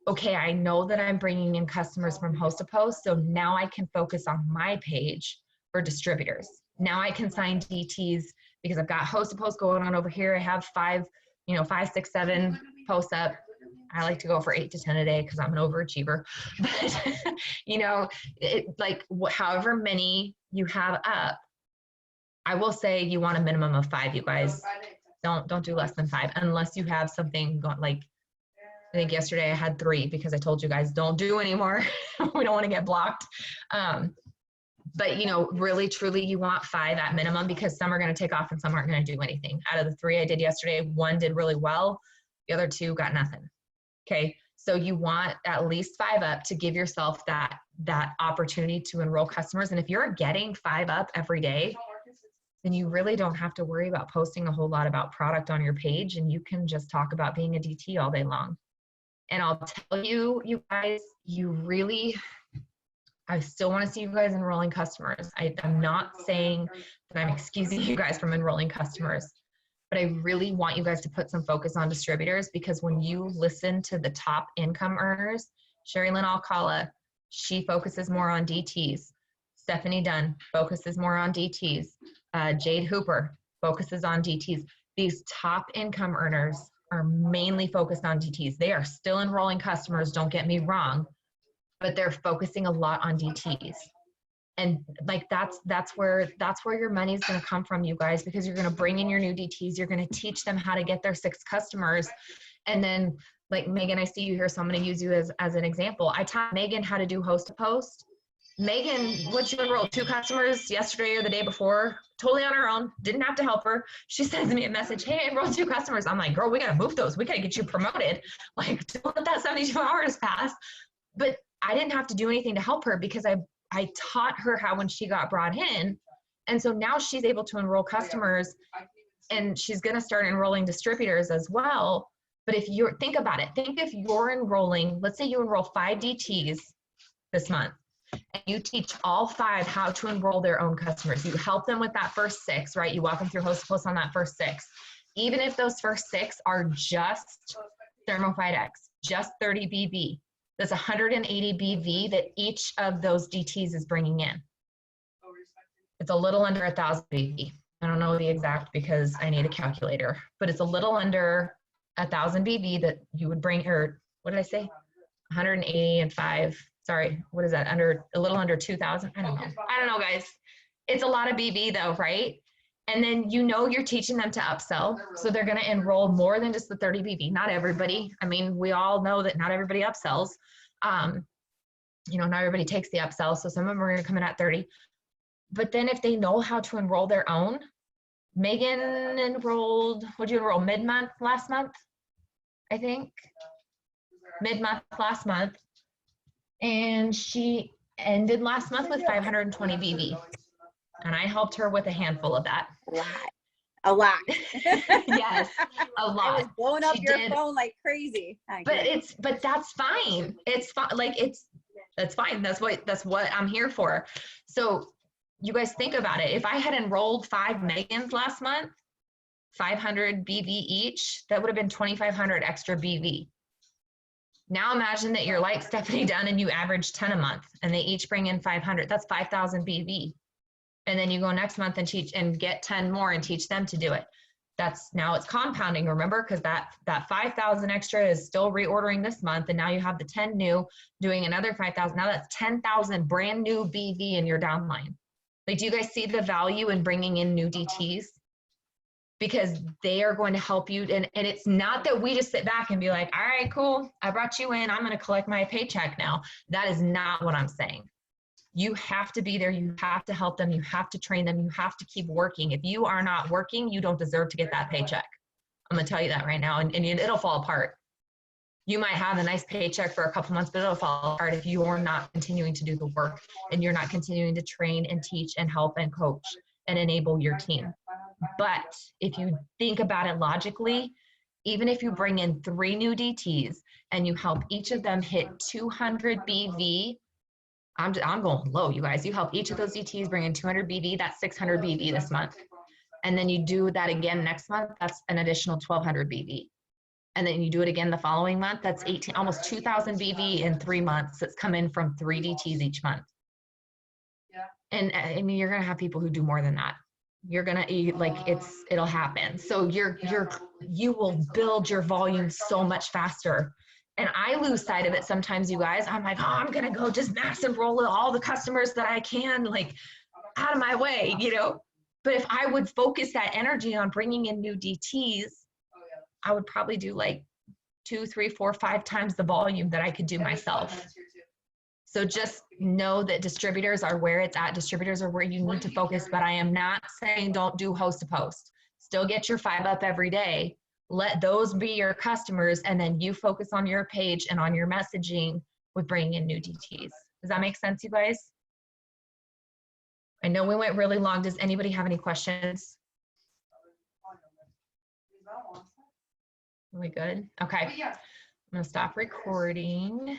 okay, I know that I'm bringing in customers from Host to Post, so now I can focus on my page for distributors. Now I can sign DTs because I've got Host to Post going on over here. I have 5, 6, 7 posts up. I like to go for 8 to 10 a day because I'm an overachiever. But, however many you have up, I will say you want a minimum of 5, you guys. Don't do less than 5 unless you have something going, like, I think yesterday I had 3 because I told you guys don't do anymore. We don't want to get blocked. But, really, truly, you want 5 at minimum, because some are going to take off and some aren't going to do anything. Out of the 3 I did yesterday, 1 did really well. The other 2 got nothing. Okay. So you want at least 5 up to give yourself that opportunity to enroll customers. And if you're getting 5 up every day, then you really don't have to worry about posting a whole lot about product on your page, and you can just talk about being a DT all day long. And I'll tell you, you guys, I still want to see you guys enrolling customers. I'm not saying that I'm excusing you guys from enrolling customers, but I really want you guys to put some focus on distributors, because when you listen to the top income earners, Sherry Lynn Alcala, she focuses more on DTs. Stephanie Dunn focuses more on DTs. Jade Hooper focuses on DTs. These top income earners are mainly focused on DTs. They are still enrolling customers, don't get me wrong, but they're focusing a lot on DTs. And like that's where your money is going to come from, you guys, because you're going to bring in your new DTs. You're going to teach them how to get their 6 customers. And then, like, Megan, I see you here, so I'm going to use you as an example. I taught Megan how to do host to post. Megan, what'd you enroll? 2 customers yesterday or the day before, totally on her own, didn't have to help her. She sends me a message, hey, I enrolled 2 customers. I'm like, girl, we got to move those. We got to get you promoted. Like, don't let that 72 hours pass. But I didn't have to do anything to help her, because I taught her how when she got brought in. And so now she's able to enroll customers, and she's going to start enrolling distributors as well. But if you're, think about it, think if you're enrolling, let's say you enroll 5 DTs this month, and you teach all 5 how to enroll their own customers. You help them with that first 6, right? You walk them through host to post on that first 6. Even if those first 6 are just Thermophyte X, just 30 BV, that's 180 BV that each of those DTs is bringing in. It's a little under 1,000 BV. I don't know the exact because I need a calculator, but it's a little under 1,000 BV that you would bring, or what did I say? 180 and 5. Sorry, what is that? A little under 2,000. I don't know, guys. It's a lot of BV though, right? And then you're teaching them to upsell, so they're going to enroll more than just the 30 BV. Not everybody. I mean, we all know that not everybody upsells. Not everybody takes the upsell, so some of them are going to come in at 30. But then if they know how to enroll their own, Megan enrolled, what'd you enroll, mid-month last month? I think. Mid-month last month. And she ended last month with 520 BV. And I helped her with a handful of that. A lot. Yes, a lot. I was blowing up your phone like crazy. But that's fine. It's fine. Like that's fine. That's what I'm here for. So you guys think about it. If I had enrolled 5 Megans last month, 500 BV each, that would have been 2,500 extra BV. Now imagine that you're like Stephanie Dunn and you average 10 a month and they each bring in 500. That's 5,000 BV. And then you go next month and teach and get 10 more and teach them to do it. Now it's compounding, remember, because that 5,000 extra is still reordering this month. And now you have the 10 new doing another 5,000. Now that's 10,000 brand new BV in your downline. Like, do you guys see the value in bringing in new DTs? Because they are going to help you. And it's not that we just sit back and be like, all right, cool, I brought you in, I'm going to collect my paycheck now. That is not what I'm saying. You have to be there. You have to help them. You have to train them. You have to keep working. If you are not working, you don't deserve to get that paycheck. I'm going to tell you that right now. And it'll fall apart. You might have a nice paycheck for a couple months, but it'll fall apart if you are not continuing to do the work and you're not continuing to train and teach and help and coach and enable your team. But if you think about it logically, even if you bring in 3 new DTs and you help each of them hit 200 BV, I'm going low, you guys. You help each of those DTs bring in 200 BV, that's 600 BV this month. And then you do that again next month, that's an additional 1,200 BV. And then you do it again the following month, that's almost 2,000 BV in 3 months. That's coming from 3 DTs each month. Yeah. And you're gonna have people who do more than that. You're gonna it'll happen. So you will build your volume so much faster. And I lose sight of it sometimes, you guys. I'm like, oh, I'm gonna go just max enroll all the customers that I can, like, out of my way, But if I would focus that energy on bringing in new DTs, I would probably do like 2, 3, 4, 5 times the volume that I could do myself. So just know that distributors are where it's at. Distributors are where you need to focus, but I am not saying don't do host to post. Still get your 5 up every day. Let those be your customers, and then you focus on your page and on your messaging with bringing in new DTs. Does that make sense, you guys? I know we went really long. Does anybody have any questions? Are we good? Okay. I'm gonna stop recording.